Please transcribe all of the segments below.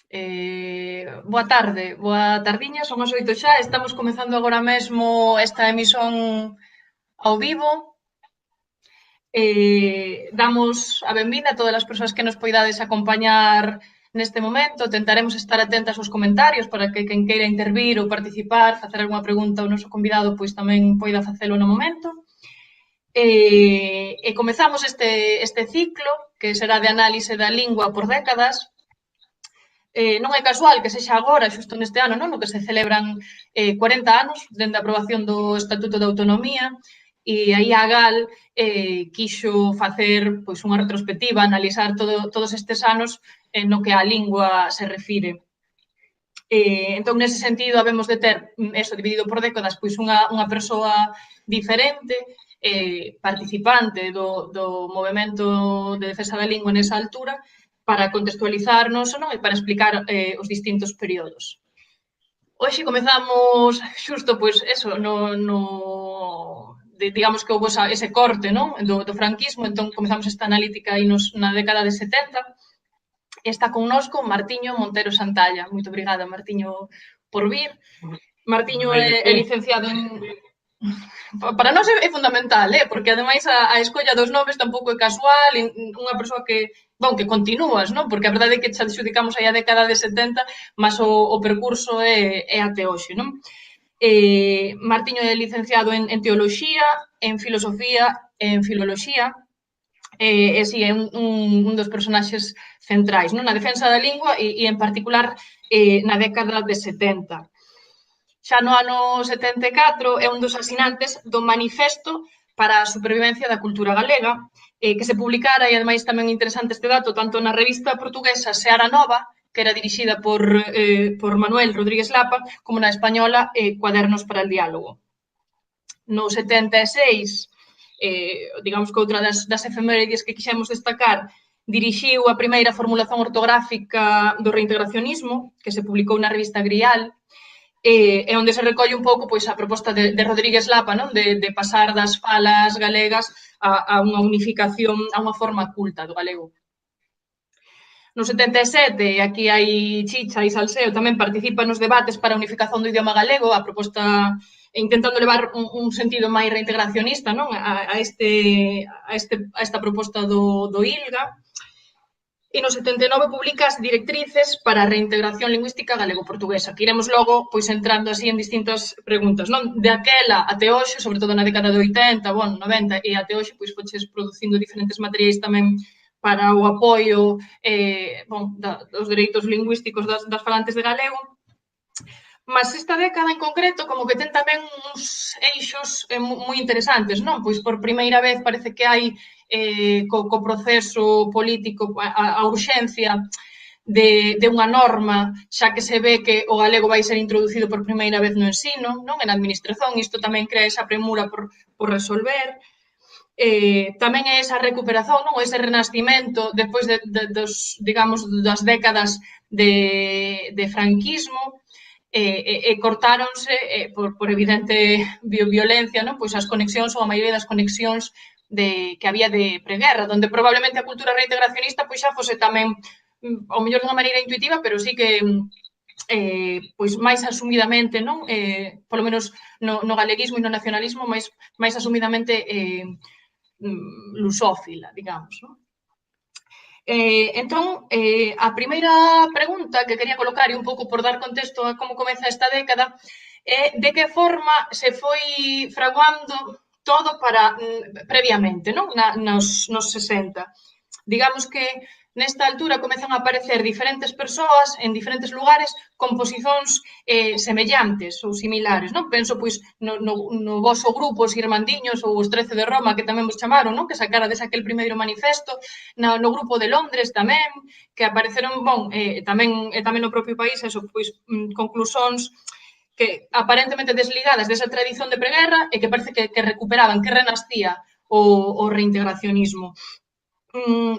Boa tarde, boa tardiña, son as 8 xa, estamos comezando agora mesmo esta emisión ao vivo. Damos a benvida a todas as persoas que nos poidades acompañar neste momento. Tentaremos estar atentas aos comentarios para que quen queira intervir ou participar, facer algunha pregunta ao noso convidado, pois tamén poida facelo no momento. Comezamos este ciclo, que será de análise da lingua por décadas. Non é casual que sexa agora, xusto neste ano, non? No que se celebran 40 anos dende a aprobación do Estatuto de Autonomía, e aí a GAL quixo facer pois, unha retrospectiva, analizar todos estes anos no que a lingua se refire. Entón, nese sentido, habemos de ter, eso, dividido por décadas, pois unha persoa diferente, participante do movemento de defensa da lingua nesa altura, para contextualizarnos, non? E para explicar os distintos períodos. Hoxe comezamos xusto, pois, eso, digamos que houve ese corte, non? Do franquismo, entón comezamos esta analítica aí na década de 70. Está connosco Martiño Montero Santalla. Moito obrigada, Martiño, por vir. Martiño é licenciado en... Para nós é fundamental, porque ademais a escolla dos nomes tampouco é casual, unha persoa que, que continúas, non? Porque a verdade é que xa adxudicamos aí a década de 70, mas o percurso é até hoxe, non? Martiño é licenciado en Teoloxía, en Filosofía e en Filoloxía, e si, é un dos personaxes centrais, non? Na defensa da lingua e en particular na década de 70. Xa no ano 74 é un dos asinantes do Manifesto para a Supervivencia da Cultura Galega, que se publicara, e ademais tamén interesante este dato, tanto na revista portuguesa Seara Nova, que era dirixida por Manuel Rodríguez Lapa, como na española Cuadernos para el Diálogo. No 76, digamos que outra das efemérides que quixemos destacar, dirixiu a primeira formulación ortográfica do reintegracionismo, que se publicou na revista Grial, e onde se recolle un pouco pois a proposta de Rodríguez Lapa, non? De pasar das falas galegas a unha unificación, a unha forma culta do galego. No 77, aquí hai chicha e salseo, tamén participa nos debates para a unificación do idioma galego, a proposta intentando levar un sentido máis reintegracionista, non? A esta proposta do ILGA. E no 79 publica as directrices para a reintegración lingüística galego-portuguesa, que iremos logo pois entrando así en distintas preguntas, non? De aquela até hoxe, sobre todo na década de 80, 90 e até hoxe, pois foches producindo diferentes materiais tamén para o apoio dos dereitos lingüísticos das falantes de galego. Mas esta década en concreto como que ten tamén uns eixos moi interesantes, non? Pois por primeira vez parece que hai co proceso político a urxencia de unha norma, xa que se ve que o galego vai ser introducido por primeira vez no ensino, non? En administración, isto tamén crea esa premura por resolver. Tamén é esa recuperación, non? Ese renascimento despois digamos, das décadas de franquismo, e cortáronse por evidente violencia, non? Pois as conexións ou a maioría das conexións que había de preguerra, donde probablemente a cultura reintegracionista pois xa fose tamén, ao mellor dunha maneira intuitiva, pero sí que pois máis asumidamente, non? Polo menos no galeguismo e no nacionalismo, máis asumidamente lusófila, digamos, non? Entón, a primeira pregunta que quería colocar, e un pouco por dar contexto a como comeza esta década, é de que forma se foi fraguando todo previamente, non? Nos 60. Digamos que nesta altura comezan a aparecer diferentes persoas en diferentes lugares con posicións semellantes ou similares, non? Penso, pois, no voso grupo, os Irmandiños ou os 13 de Roma, que tamén vos chamaron, non? Que sacarades aquel primeiro manifesto, no grupo de Londres tamén, que apareceron, tamén no propio país, eso, pois, conclusóns que aparentemente desligadas desa tradición de preguerra e que parece que recuperaban, que renascía o reintegracionismo.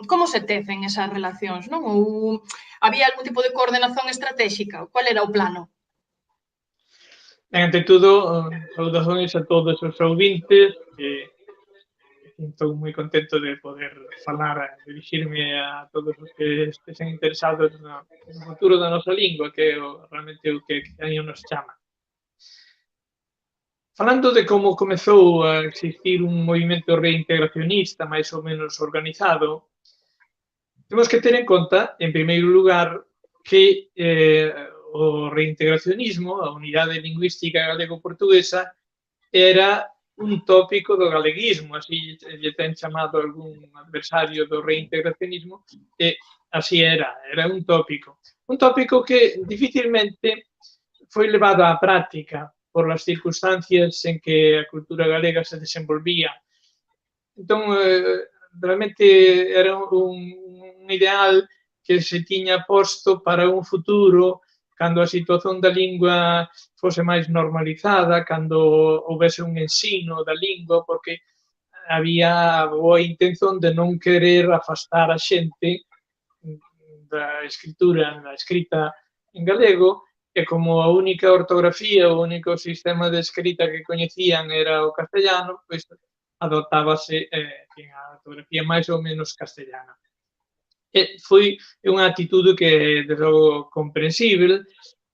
Como se tecen esas relacións, non? Ou había algún tipo de coordenación estratégica? Qual era o plano? Ante todo, saudações a todos os ouvintes. estou moi contento de poder falar, dirixirme a todos os que estesen interesados no futuro da nosa lingua, que é realmente o que año nos chama. Falando de como comezou a existir un movimento reintegracionista máis ou menos organizado, temos que ter en conta, en primeiro lugar, que o reintegracionismo, a unidade lingüística galego-portuguesa, era un tópico do galeguismo, así lle ten chamado algún adversario do reintegracionismo, e así era un tópico. Un tópico que dificilmente foi levado á práctica por as circunstancias en que a cultura galega se desenvolvía. Entón, realmente era un ideal que se tiña posto para un futuro cando a situación da lingua fose máis normalizada, cando houvese un ensino da lingua, porque había a boa intención de non querer afastar a xente da escritura, da escrita en galego, e como a única ortografía, o único sistema de escrita que coñecían era o castellano, pois adoptábase a ortografía máis ou menos castellana. E foi unha actitude que, desde logo, comprensível,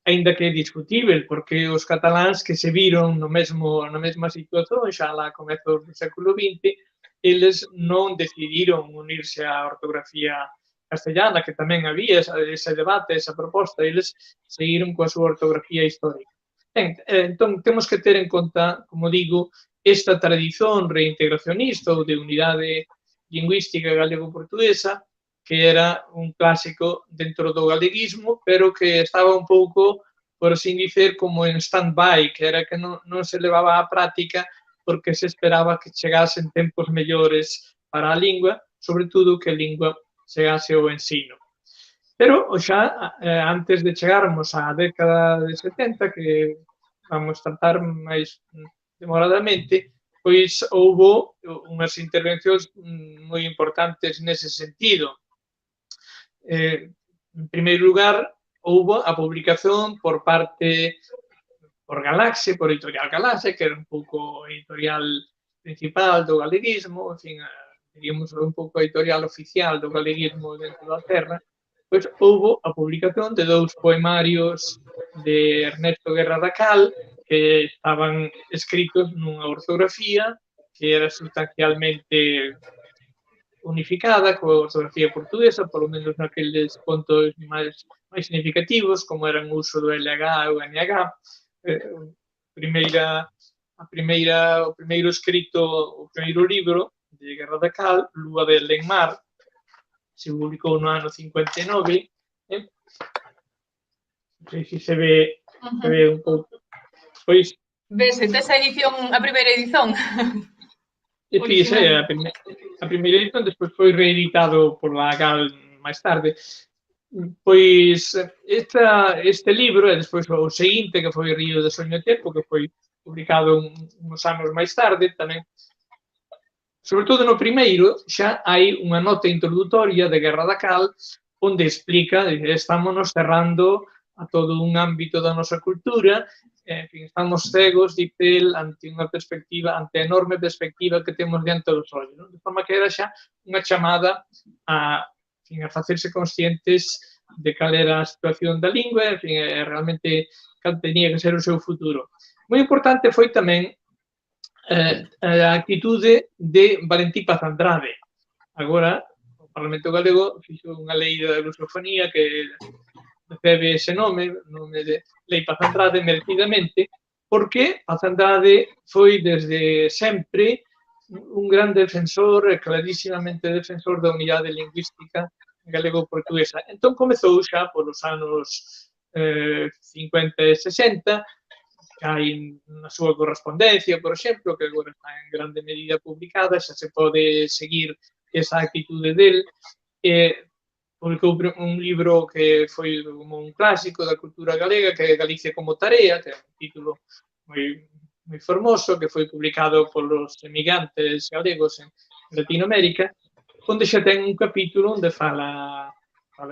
aínda que discutível, porque os cataláns que se viron na mesma situación, xa lá a comezos do século XX, eles non decidiron unirse á ortografía castellana, que tamén había ese debate, esa proposta, eles seguiron coa súa ortografía histórica. Entón, temos que ter en conta, como digo, esta tradición reintegracionista ou de unidade lingüística galego-portuguesa, que era un clásico dentro do galeguismo, pero que estaba un pouco, por así dicer, como en stand-by, que era que non se levaba á práctica porque se esperaba que chegasen tempos mellores para a lingua, sobre todo que a lingua chegase ao ensino. Pero xa antes de chegarmos á década de 70, que vamos tratar máis demoradamente, pois houbo unhas intervencións moi importantes nese sentido. En primeiro lugar, houbo a publicación por parte por Galaxia, por Editorial Galaxia, que era un pouco a editorial principal do galeguismo, en fin, diríamos un pouco a editorial oficial do galeguismo dentro da terra, pois houbo a publicación de 2 poemarios de Ernesto Guerra da Cal, que estaban escritos nunha ortografía que era sustancialmente unificada coa ortografía portuguesa, polo menos naqueles puntos máis significativos, como eran o uso do LH e o NH. O primeiro escrito, o primeiro libro de Guerra da Cal, Lúa de Lenmar, se publicou no ano 59. Non sei se se ve un pouco. Pois Vese, tes a edición, a primeira edición? A primeira edición, despois foi reeditado por la Gal máis tarde. Pois este libro, e despois o seguinte, que foi Río de Soño e Tempo, que foi publicado uns anos máis tarde, tamén. Sobre todo no primeiro, xa hai unha nota introdutoria de Guerra da Cal, onde explica, estámonos cerrando a todo un ámbito da nosa cultura, en fin, estamos cegos, dice el, ante unha perspectiva, ante a enorme perspectiva que temos diante dos ollos, non? De forma que era xa unha chamada a facerse conscientes de cal era a situación da lingua, en fin, realmente cal tenía que ser o seu futuro. Moi importante foi tamén a actitude de Valentí Paz Andrade. Agora, o Parlamento Galego fixo unha lei da lusofonía que recebe ese nome de Lei Paz Andrade, merecidamente, porque Paz Andrade foi desde sempre un gran defensor, clarísimamente defensor da unidade lingüística galego-portuguesa. Entón comezou xa polos anos 50 e 60, hai na súa correspondencia, por exemplo, que agora está en grande medida publicada, xa se pode seguir esa actitude del, publicou un libro que foi como un clásico da cultura galega, que é Galicia como tarea, que é un título moi formoso, que foi publicado polos emigrantes galegos en Latinoamérica, onde xa ten un capítulo onde fala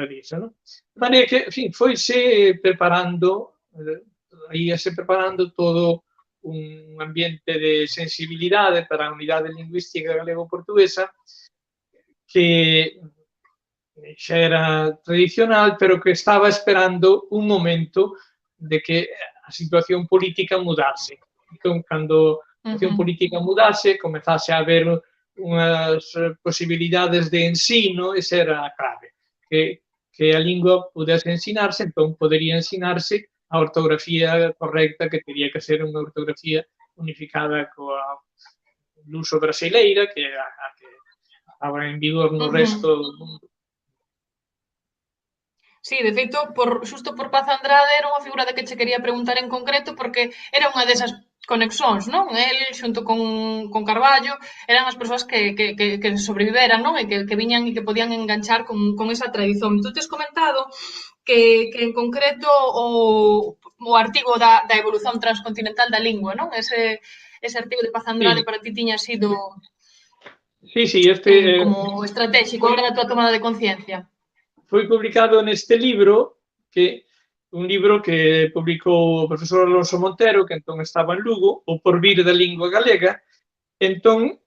disso, non? De maneira que, en fin, foise preparando, íase preparando todo un ambiente de sensibilidade para a unidade lingüística galego-portuguesa que xa era tradicional, pero que estaba esperando un momento de que a situación política mudase. Entón, cando a situación política mudase, comezase a haber unhas posibilidades de ensino, esa era a clave, que a lingua pudese ensinarse, entón podería ensinarse a ortografía correcta, que teria que ser unha ortografía unificada coa luso brasileira, que estaba en vigor no resto do mundo. Sí, de feito, xusto por Paz Andrade era unha figura de que che quería preguntar en concreto porque era unha desas conexións, non? El, xunto con Carballo, eran as persoas que sobreviveran, non? E que viñan e que podían enganchar con esa tradición. Tú tes comentado que en concreto o artigo da evolución transcontinental da lingua, non? Ese artigo de Paz Andrade Sí, para ti tiña sido sí, como estratégico a hora da tua tomada de conciencia. foi publicado neste libro, que un libro que publicou o profesor Alonso Montero, que entón estaba en Lugo, o Porvir da Lingua Galega, entón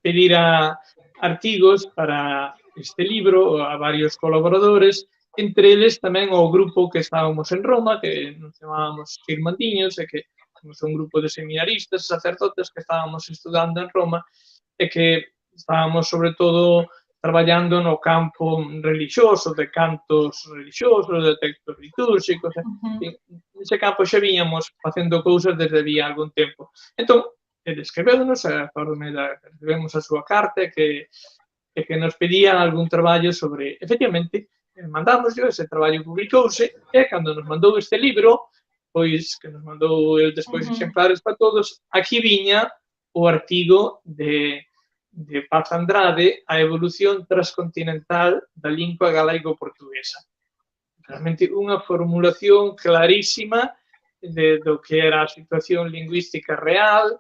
pedira artigos para este libro a varios colaboradores, entre eles tamén o grupo que estábamos en Roma, que nos chamábamos Firmandiños, e que somos un grupo de seminaristas, sacerdotes que estábamos estudando en Roma, e que estábamos sobre todo traballando no campo religioso, de cantos religiosos, de textos litúrxicos, nese campo xa viñamos facendo cousas desde había algún tempo. Entón, ele escreveunos, recebemos a súa carta que nos pedía algún traballo sobre, efectivamente, mandámoslo, ese traballo publicouse, e cando nos mandou este libro, pois que nos mandou el despois exemplares para todos, aquí viña o artigo de Paz Andrade, a evolución transcontinental da lingua galaico-portuguesa. Realmente unha formulación clarísima do que era a situación lingüística real,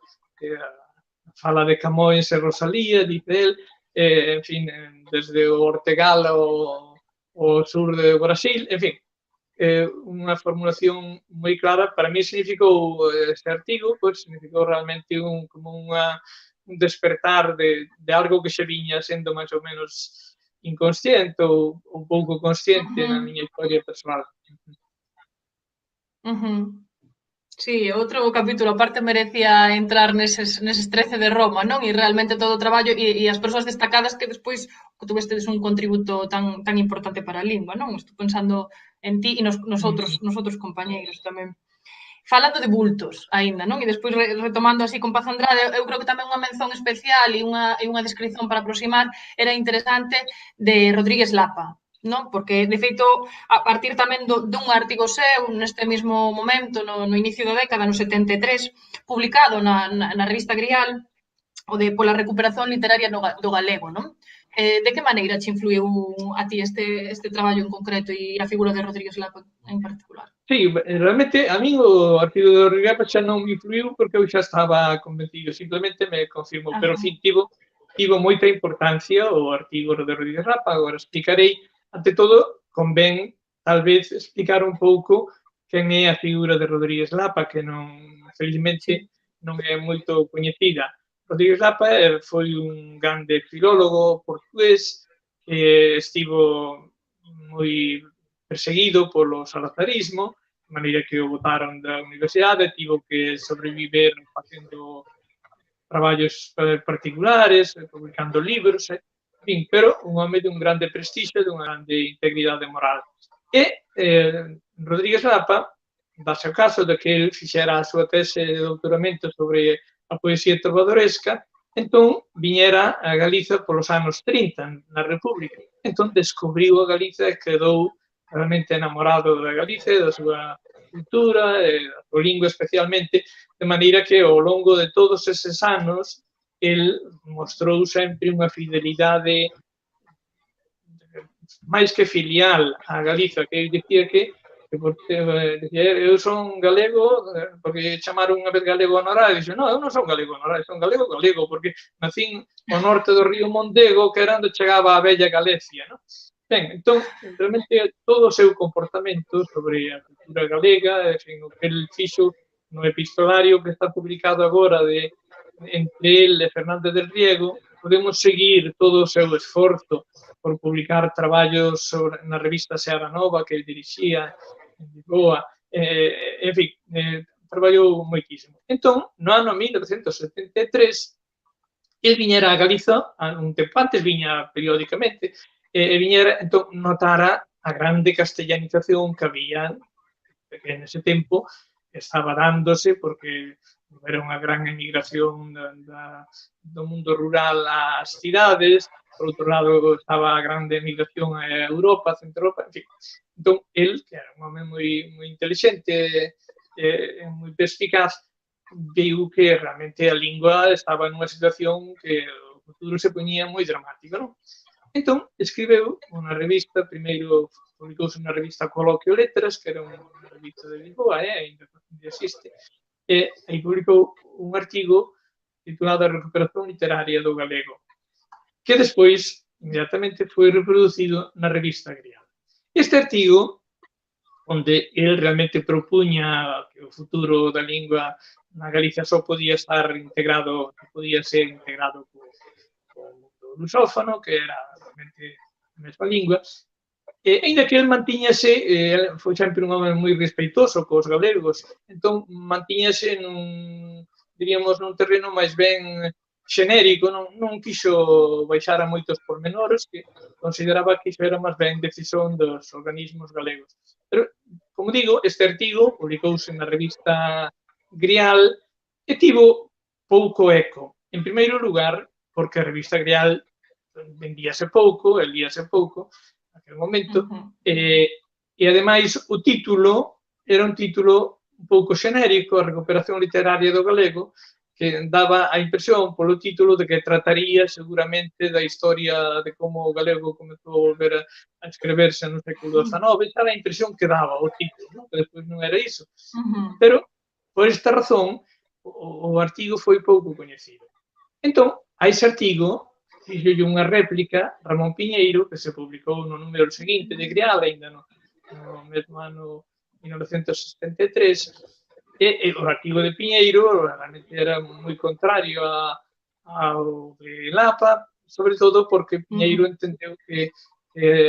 fala de Camões e Rosalía, dice el, en fin, desde o Ortegal ao sur do Brasil, en fin, unha formulación moi clara. Para mí significou este artigo, pois significou realmente como un despertar de algo que xa viña sendo máis ou menos inconsciente ou pouco consciente na miña historia personal. Sí, outro capítulo aparte merecía entrar neses 13 de Roma, non? E realmente todo o traballo e as persoas destacadas que despois tuvestedes un contributo tan importante para a lingua, non? Estou pensando en ti e nos outros compañeiros tamén. Falando de bultos, aínda, non? E despois retomando así con Paz Andrade, eu creo que tamén unha mención especial e unha descripción para aproximar era interesante de Rodríguez Lapa, non? Porque, de feito, a partir tamén dun artigo seu neste mesmo momento, no inicio da década, no 73, publicado na revista Grial, o de pola recuperación literaria do galego, non? De que maneira che influiu a ti este traballo en concreto e a figura de Rodríguez Lapa en particular? Sí, realmente a min o artigo de Rodríguez Lapa xa non me influiu porque eu xa estaba convencido, simplemente me confirmou, pero en fin, tivo moita importancia o artigo de Rodríguez Lapa. Agora explicarei, ante todo, convén tal vez explicar un pouco quen é a figura de Rodríguez Lapa, que non, felizmente, non é moito coñecida. Rodríguez Lapa foi un grande filólogo portugués que estivo moi perseguido polo salazarismo, de maneira que o botaron da universidade, tivo que sobreviver facendo traballos particulares, publicando libros, en fin, pero un home dun grande prestixio, dunha grande integridade moral. E Rodríguez Lapa, dase o caso de que el fixera a súa tese de doutoramento sobre a poesía trovadoresca, entón viñera a Galiza polos anos 30, na República. Entón descubriu a Galiza e quedou realmente enamorado da Galiza e da súa cultura, e da súa lingua especialmente, de maneira que ao longo de todos eses anos el mostrou sempre unha fidelidade máis que filial a Galiza, que eu dicía que eu son galego, porque chamaron unha vez galego honorario, e dixo, non, eu non son galego honorario, son galego, porque nacín ao norte do río Mondego, que era onde chegaba a bella Galicia, non? Ben, entón, realmente todo o seu comportamento sobre a cultura galega, en fin, o que el fixo no epistolario que está publicado agora entre el e Fernández del Riego, podemos seguir todo o seu esforzo por publicar traballos na revista Seara Nova que dirixía en Lisboa, en fin, traballou moitísimo. Entón, no ano 1973, el viñera a Galiza, un tempo antes viña periódicamente, e viñera, entón, notara a grande castellanización que había, que en ese tempo estaba dándose porque era unha gran emigración do mundo rural ás cidades, por outro lado estaba a grande emigración a Europa, a Centro Europa, en fin. Entón, el, que era un home moi intelixente e moi perspicaz, viu que realmente a lingua estaba nunha situación que o futuro se poñía moi dramático, non? Entón, escribeu unha revista, primeiro publicouse unha revista Coloquio Letras, que era unha revista de Lisboa, ainda existe, e aí publicou un artigo titulado A recuperación literaria do galego, que despois, inmediatamente, foi reproducido na revista Grial. Este artigo, onde el realmente propuña que o futuro da lingua na Galicia só podía estar integrado, podía ser integrado co mundo lusófono, que era realmente a mesma lingua, e ainda que el mantiñase, foi sempre un home moi respeitoso cos galegos, entón mantiñase diríamos, nun terreno máis ben xenérico, non quixo baixar a moitos pormenores, que consideraba que iso era máis ben decisión dos organismos galegos. Pero, como digo, este artigo publicouse na revista Grial e tivo pouco eco. En primeiro lugar, porque a revista Grial vendíase pouco, elíase pouco, naquele momento, e ademais o título era un título un pouco xenérico, a recuperación literaria do galego, que daba a impresión polo título de que trataría seguramente da historia de como o galego comezou a volver a escreverse no século XIX, esa era a impresión que daba o título, que despois non era iso. Pero, por esta razón, o artigo foi pouco coñecido. Entón, a ese artigo fixolle unha réplica Ramón Piñeiro, que se publicou no número seguinte de Grial, ainda no mesmo ano 1973, e o artigo de Piñeiro realmente era moi contrario ao de Lapa, sobre todo porque Piñeiro entendeu que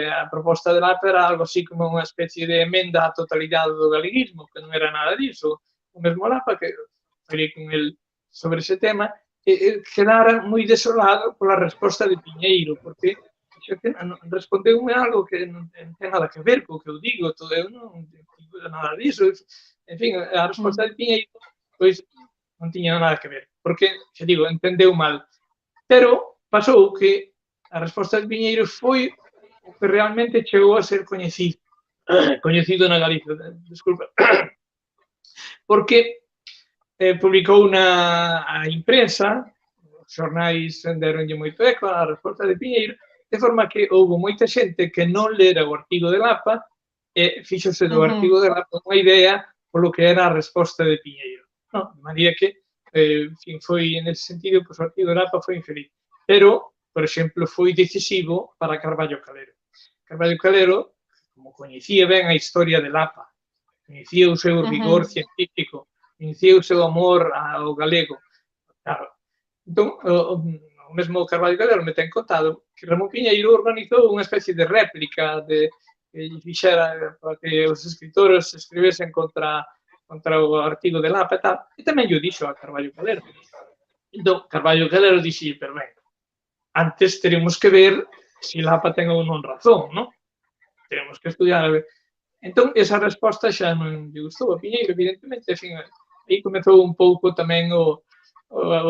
a proposta de Lapa era algo así como unha especie de emenda á totalidade do galeguismo, que non era nada disso. O mesmo Lapa, que falei con el sobre ese tema, quedara moi desolado pola resposta de Piñeiro, porque respondeume algo que non ten nada que ver co que eu digo, eu non digo nada disso. En fin, a resposta de Piñeiro, pois, non tiña nada que ver, porque, xa digo, entendeu mal. Pero pasou que a resposta de Piñeiro foi o que realmente chegou a ser coñecido na Galicia, desculpa, porque publicou a imprensa, os xornais deronlle moito eco a resposta de Piñeiro, de forma que houve moita xente que non lera o artigo de Lapa e fixose do artigo de Lapa unha idea polo que era a resposta de Piñeiro. No, de maneira que, foi, en ese sentido, o artigo de Lapa foi infeliz. Pero, por exemplo, foi decisivo para Carballo Calero. Carballo Calero, como coñecía ben a historia de Lapa, coñecía o seu rigor científico, coñecía o seu amor ao galego. Claro. Entón, o mesmo Carballo Calero me ten contado que Ramón Piñeiro organizou unha especie de réplica que fixera para que os escritores escribesen contra o artigo de Lapa e tal, e tamén yo dixo a Carballo Calero. Entón, Carballo Calero dixi, pero ben, antes teremos que ver se Lapa ten ou non razón, non? Teremos que estudiar a ver. Entón, esa resposta xa non lle gustou a Piñeiro, evidentemente, en fin, aí comezou un pouco tamén o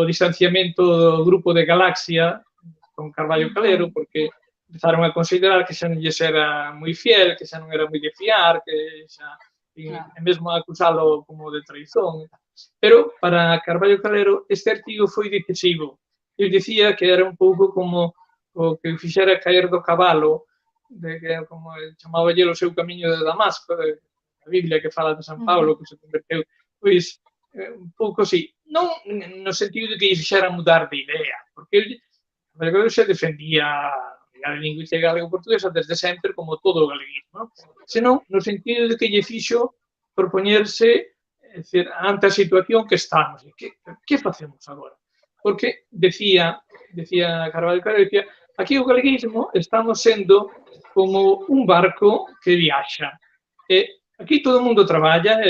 distanciamento do grupo de Galaxia con Carballo Calero, porque empezaron a considerar que xa non lles era moi fiel, que xa non era moi de fiar, que xa, e mesmo acusalo como de traizón. Pero, para Carballo Calero, este artigo foi decisivo. Eu dicía que era un pouco como o que fixera caer do cabalo, como chamaba o seu camiño de Damasco, a Biblia que fala de San Pablo, que se converteu, pois, un pouco así, non no sentido de que lle fixera mudar de idea, porque ele se defendía a lingüística galego-portuguesa desde sempre como todo o galeguismo, senón no sentido de que lle fixo propoñerse É dicir, ante a situación que estamos, que facemos agora? Porque decía Carballo Calero, decía, aquí o galeguismo estamos sendo como un barco que viaxa. Aquí todo o mundo traballa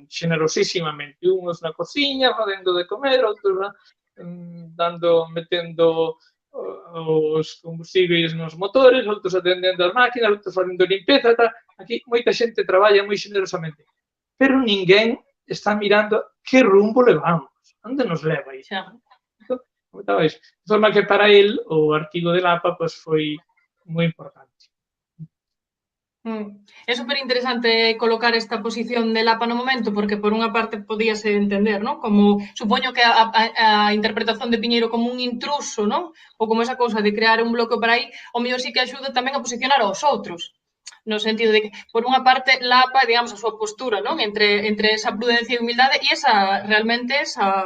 generosísimamente, uns na cociña, facendo de comer, outros metendo os combustibles nos motores, outros atendendo as máquinas, outros facendo limpeza, tal. Aquí moita xente traballa moi generosamente, pero ninguén está mirando que rumbo levamos, onde nos leva isto. Entón, comentaba iso. De forma que para el o artigo de Lapa pues, foi moi importante. É super interesante colocar esta posición de Lapa no momento, porque por unha parte podíase entender, ¿no? Como, supoño que a interpretación de Piñeiro como un intruso, ¿no? Ou como esa cousa de crear un bloqueo para aí, o mellor sí que axuda tamén a posicionar aos outros. No sentido de que, por unha parte, Lapa, digamos, a súa postura, ¿no? Entre esa prudencia e humildade e esa, realmente, esa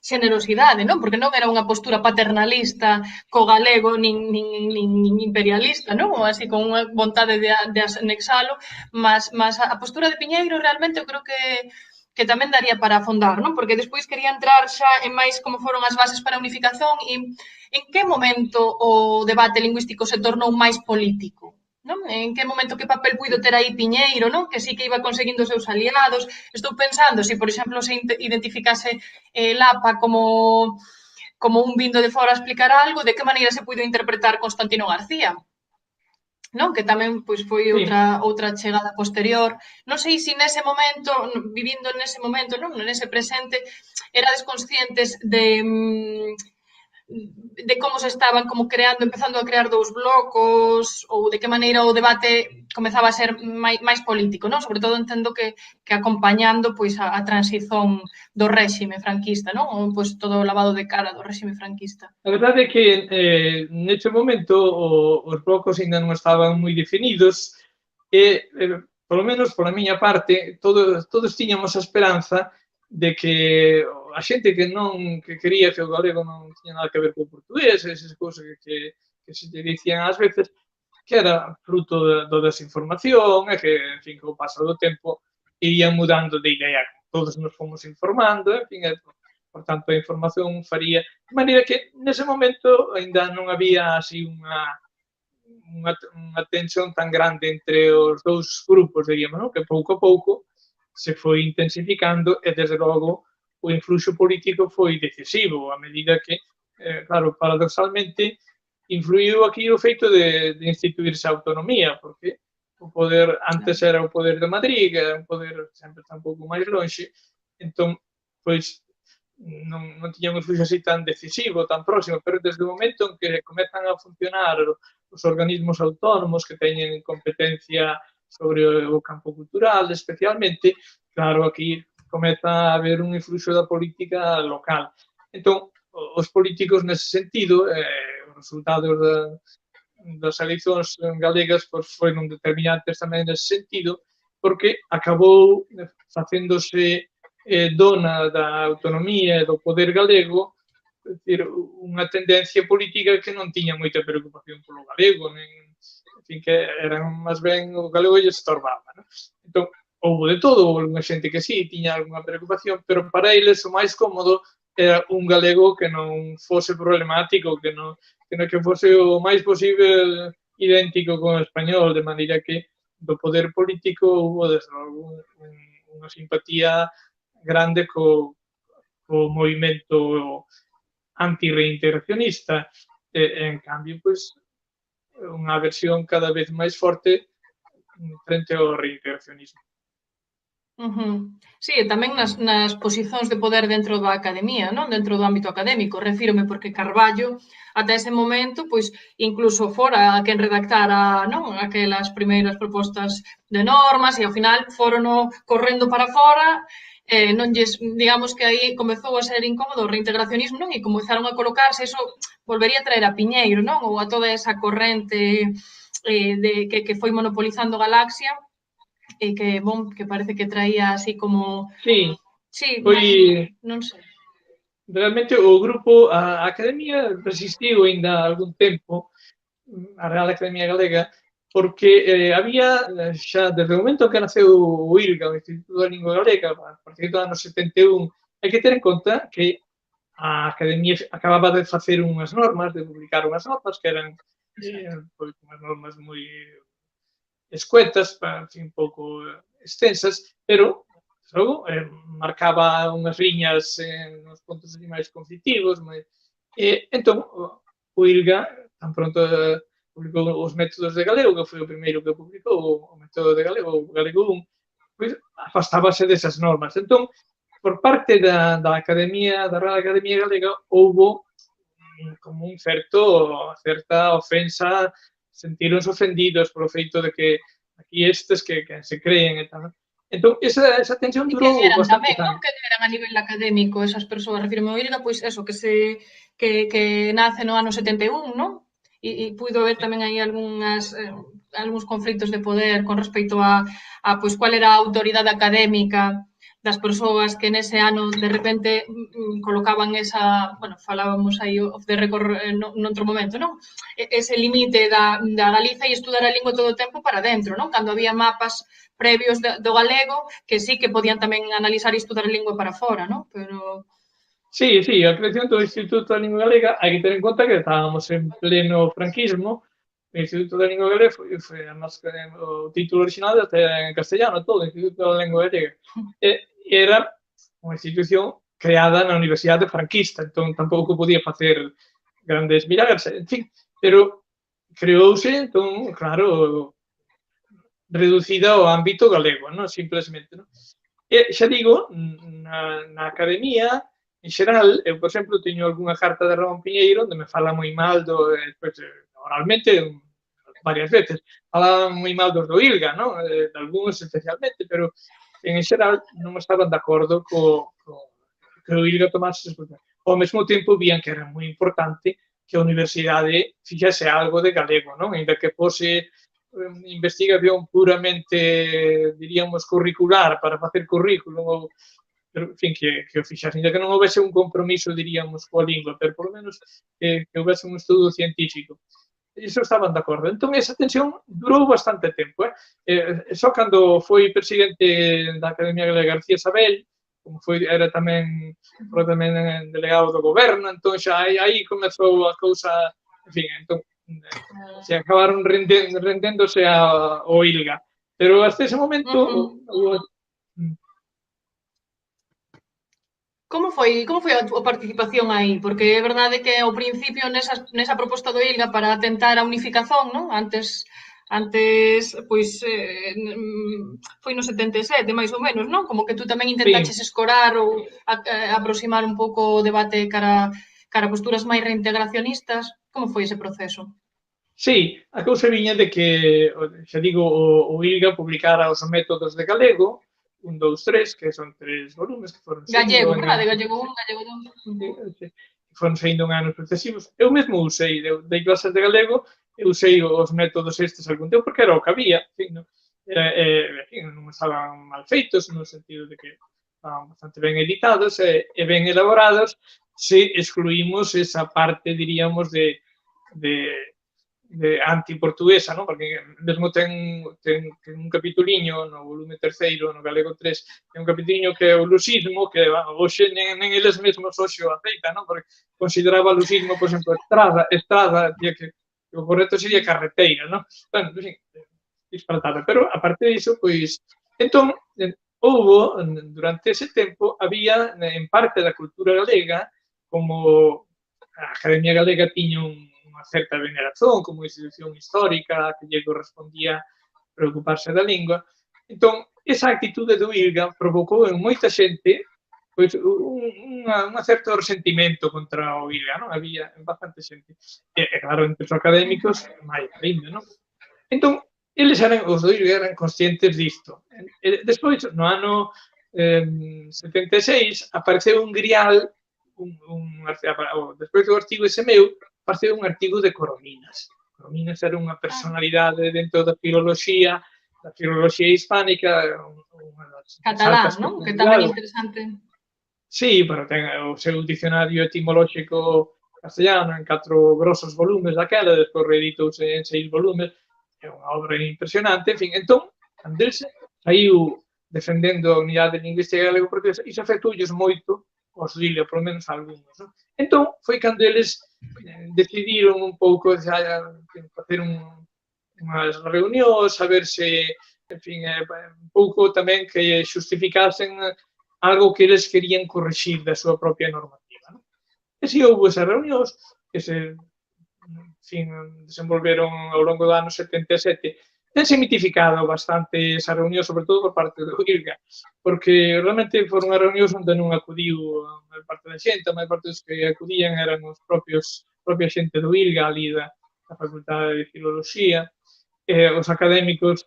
xenerosidade, non? Porque non era unha postura paternalista co galego nin imperialista, non? Ou así con unha vontade de anexalo, mas a postura de Piñeiro realmente eu creo que tamén daría para afondar, non? Porque despois quería entrar xa en máis como foron as bases para a unificación e en que momento o debate lingüístico se tornou máis político, non? En que momento, que papel puido ter aí Piñeiro, non? Que sí que iba conseguindo os seus aliados. Estou pensando, se, por exemplo, se identificase Lapa como un vindo de fora a explicar algo, de que maneira se puido interpretar Constantino García, non? Que tamén pois foi outra chegada posterior. Non sei se nese momento, vivindo nese momento, non? Nese presente, erades conscientes de como se estaban como empezando a crear dous blocos, ou de que maneira o debate comezaba a ser máis político, non? Sobre todo entendo que acompañando pois a transición do réxime franquista, non? Ou pois todo o lavado de cara do réxime franquista. A verdade é que neste momento os blocos ainda non estaban moi definidos e, polo menos pola miña parte, todos tiñamos a esperanza de que a xente que quería que o galego non tiña nada que ver co portugués, esas cousas que se lle dicían ás veces, que era fruto da desinformación e que, en fin, co paso do tempo irían mudando de idea. Todos nos fomos informando, en fin, por tanto, a información faría... De maneira que, nese momento, ainda non había así unha tensión tan grande entre os dous grupos, diríamos, non? Que pouco a pouco se foi intensificando e, desde logo, o influxo político foi decisivo, a medida que, claro, paradoxalmente, influiu aquí o feito de instituirse a autonomía, porque o poder, antes era o poder de Madrid, que era un poder sempre tan pouco máis lonxe, entón, pois, non tiña un influxo así tan decisivo, tan próximo, pero desde o momento en que comezan a funcionar os organismos autónomos que teñen competencia sobre o campo cultural, especialmente, claro, aquí comeza a haber un influxo da política local. Entón, os políticos nese sentido, os resultados das eleicións galegas foron determinantes tamén nese sentido, porque acabou facéndose dona da autonomía e do poder galego, é dicir, unha tendencia política que non tiña moita preocupación polo galego, en fin, que eran máis ben o galego lle estorbaba, non? Entón, houve de todo, houve unha xente que sí, tiña algunha preocupación, pero para eles o máis cómodo era un galego que non fose problemático, que fose o máis posible idéntico con o español, de maneira que do poder político houve, desde logo, unha simpatía grande co movimento antirreintegracionista, en cambio, pois, unha versión cada vez máis forte frente ao reintegracionismo. Sí, e tamén nas posicións de poder dentro da academia, non? Dentro do ámbito académico, refírome porque Carballo, ata ese momento, pois, incluso fora a quen redactara, non? Aquelas primeiras propostas de normas e ao final foron correndo para fora, non lles, digamos que aí comezou a ser incómodo o reintegracionismo, non? E comezaron a colocarse, eso volvería a traer a Piñeiro, non? Ou a toda esa corrente que foi monopolizando Galaxia, e que, bon, que parece que traía así como... Sí, foi... Non sei. Realmente o grupo, a Academia resistiu ainda algún tempo, a Real Academia Galega, porque había, xa desde o momento que naceu o ILGA, o Instituto da Lingua Galega, a partir do ano 71, hai que ter en conta que a Academia acababa de facer unhas normas, de publicar unhas normas que eran pois, unhas normas moi escuetas, para, en fin, un pouco extensas, pero logo marcaba unhas liñas nos pontos máis conflitivos, entón o ILGA tan pronto publicou os métodos de galego, que foi o primeiro que publicou o método de galego, o galego 1, pois afastábase desas normas. Entón, por parte da Academia, da Real Academia Galega, houbo como certa ofensa, sentironse ofendidos polo feito de que aquí estes que se creen e tal. Entón, esa tensión E quen durou eran bastante tamén, non? anos. Quen eran a nivel académico esas persoas? Refirme ao ILGA, pois eso, que nace no ano 71, non? E puido haber tamén aí algúns conflitos de poder con respecto a pois cual era a autoridade académica das persoas que nese ano de repente colocaban esa, bueno, falábamos aí off the record noutro momento, non? Ese limite da Galiza e estudar a lingua todo o tempo para dentro, non? Cando había mapas previos do galego que sí que podían tamén analizar e estudar a lingua para fora, non? Pero Sí, sí, a creación do Instituto da Lingua Galega hai que ter en conta que estábamos en pleno franquismo. O Instituto da Lingua Galega foi además, o título original até en castellano, todo, Instituto da Lingua Galega. Era unha institución creada na Universidade Franquista, entón tampouco podía facer grandes milagres, en fin, pero creouse, entón, claro, reducida ao ámbito galego, non? Simplemente, non? E xa digo, na academia, en xeral, eu, por exemplo, teño algunha carta de Ramón Piñeiro onde me fala moi mal pues, oralmente, varias veces, fala moi mal dos do ILGA, non? De algúns especialmente, pero en xeral non estaban de acordo que o ILGA tomase esas cousas. Ao mesmo tempo, vían que era moi importante que a universidade fixese algo de galego, non? Ainda que fose investigación puramente, diríamos, curricular para facer currículum ou pero, en fin, que o fixase, ainda que non houvese un compromiso, diríamos, coa lingua, pero por lo menos que houvese un estudo científico. Iso estaban de acordo. Entón, esa tensión durou bastante tempo. Só cando foi presidente da Academia Galega García Sabel, como era tamén delegado do goberno, entón xa aí comezou a cousa, en fin, entón, se acabaron rendéndose ao ILGA. Pero hasta ese momento, como foi a túa participación aí? Porque é verdade que ao principio nesa proposta do ILGA para tentar a unificación, non? Antes pois foi no 77, máis ou menos, non? Como que tú tamén intentaches escorar ou aproximar un pouco o debate cara a posturas máis reintegracionistas. Como foi ese proceso? Sí, a cousa viña de que, xa digo, o ILGA publicara os métodos de galego, 1, 2, 3, que son 3 volumes que foron Gallego, verdade? Gallego 1, Gallego 2. Que foron saindo en anos sucesivos. Eu mesmo usei, de clases de galego, eu usei os métodos estes algún tempo, porque era o que había, en fin, non? En fin, non estaban mal feitos, no sentido de que estaban bastante ben editados e ben elaborados, se excluímos esa parte, diríamos, de anti-portuguesa, non? Porque mesmo ten un capituliño no volume 3º, no galego 3, ten un capituliño que é o lusismo, que hoxe nen eles mesmos hoxe o aceitan, non? Porque consideraba lusismo, por exemplo, estrada, que o correcto sería carreteira, non? Bueno, en fin, disparatado. Pero, aparte disso, pois, entón, houbo, durante ese tempo, había, en parte da cultura galega, como a Academia Galega tiña unha certa veneración como institución histórica que lle correspondía preocuparse da lingua. Entón, esa actitude do ILGA provocou en moita xente pois un certo resentimento contra o ILGA, non? Había bastante xente. E claro, entre os académicos, máis ainda, non? Entón, eles os do ILGA eran conscientes disto. Despois, no ano 76, apareceu un grial, despois do artigo ese meu, apareceu un artigo de Corominas. Corominas era unha personalidade dentro da filoloxía hispánica. Catalán, non? Que tamén interesante. Sí, pero ten o seu dicionario etimolóxico castellano en 4 grosos volumes daquela, despois reeditouse en 6 volumes. é unha obra impresionante, en fin, entón, cando el saiu defendendo a unidade lingüística galego-portuguesa, iso afectoulles moito aos Dile, polo menos a algúns. Non? Entón, foi cando eles decidiron un pouco facer unhas reunións, a ver se, en fin, un pouco tamén que xustificasen algo que eles querían corrixir da súa propia normativa. Non? E si houve esas reunións que se desenvolveron ao longo do ano 77. Tense mitificado bastante esa reunión, sobre todo por parte do IRGA, porque realmente foron as reunións onde non acudiu a maior parte da xente, a maior parte dos que acudían eran os propia xente do IRGA, ali da Facultade de Filoloxía, os académicos.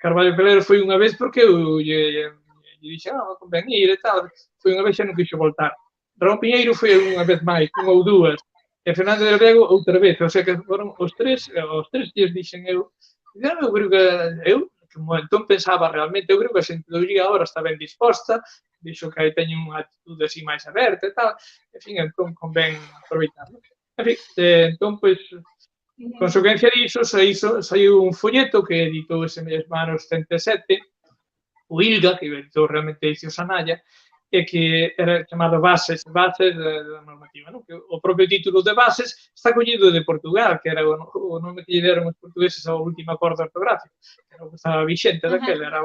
Carballo Calero foi unha vez porque eu lle dixen, convén ir e tal, foi unha vez xa non quixo voltar. Ramón Piñeiro foi unha vez máis, unha ou dúas, e Fernández del Riego outra vez, o sea que foron os tres dias dixen eu creo que eu, como entón pensaba realmente, eu creo que a xente do Liga agora está ben disposta, dixo que teñen unha actitude así máis aberta e tal, en fin, entón convén aproveitar. En fin, entón, pois, consecuencia diso, saiu un folleto que editou ese mesmo ano 77, o ILGA, que editou realmente Edicións Anaya, e que era chamado Bases da normativa. Non? Que o propio título de Bases está collido de Portugal, que era o nome que lle deron os portugueses ao último acordo ortográfico, que era o que estaba vixente daquela, era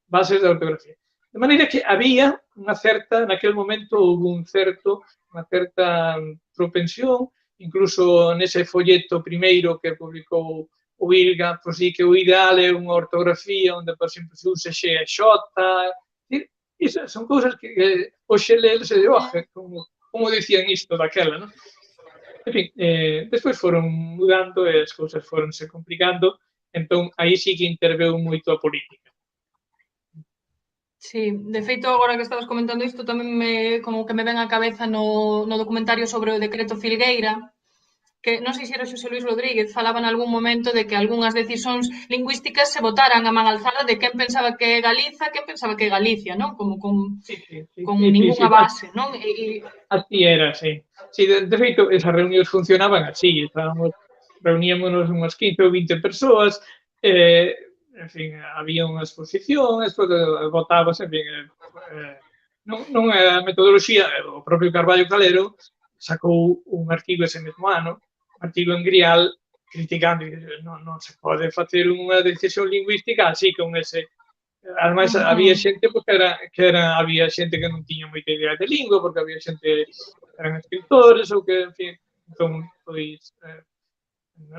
Bases da ortografía. De maneira que había unha certa, naquele momento, houve unha certa propensión, incluso nese folleto primeiro que publicou o ILGA, pois sí que o ideal é unha ortografía onde, por exemplo, se use X e X, iso son cousas que hoxe leles e como dicían isto daquela, non? En fin, despois foron mudando e as cousas foronse complicando, entón aí sí que interveu moito a política. Sí, de feito, agora que estabas comentando isto, tamén como que me ven á cabeza no documentario sobre o decreto Filgueira, que non sei se era Xosé Luis Rodríguez, falaba en algún momento de que algunhas decisións lingüísticas se votaran a man alzada de quen pensaba que é Galiza, quen pensaba que é Galicia, non? Como con ningunha base, non? Así era, sí. Sí, de feito, esas reunións funcionaban así, reuníamonos unhas 15 ou 20 persoas, en fin, había unha exposición, despois votábase, en fin, non é a metodoloxía, o propio Carballo Calero sacou un artigo ese mesmo ano, artigo en Grial, criticando, non se pode facer unha decisión lingüística así, con ese. Ademais, había xente había xente que non tiña moita idea de lingua, porque había xente que eran escritores, ou que, en fin, entón, pois,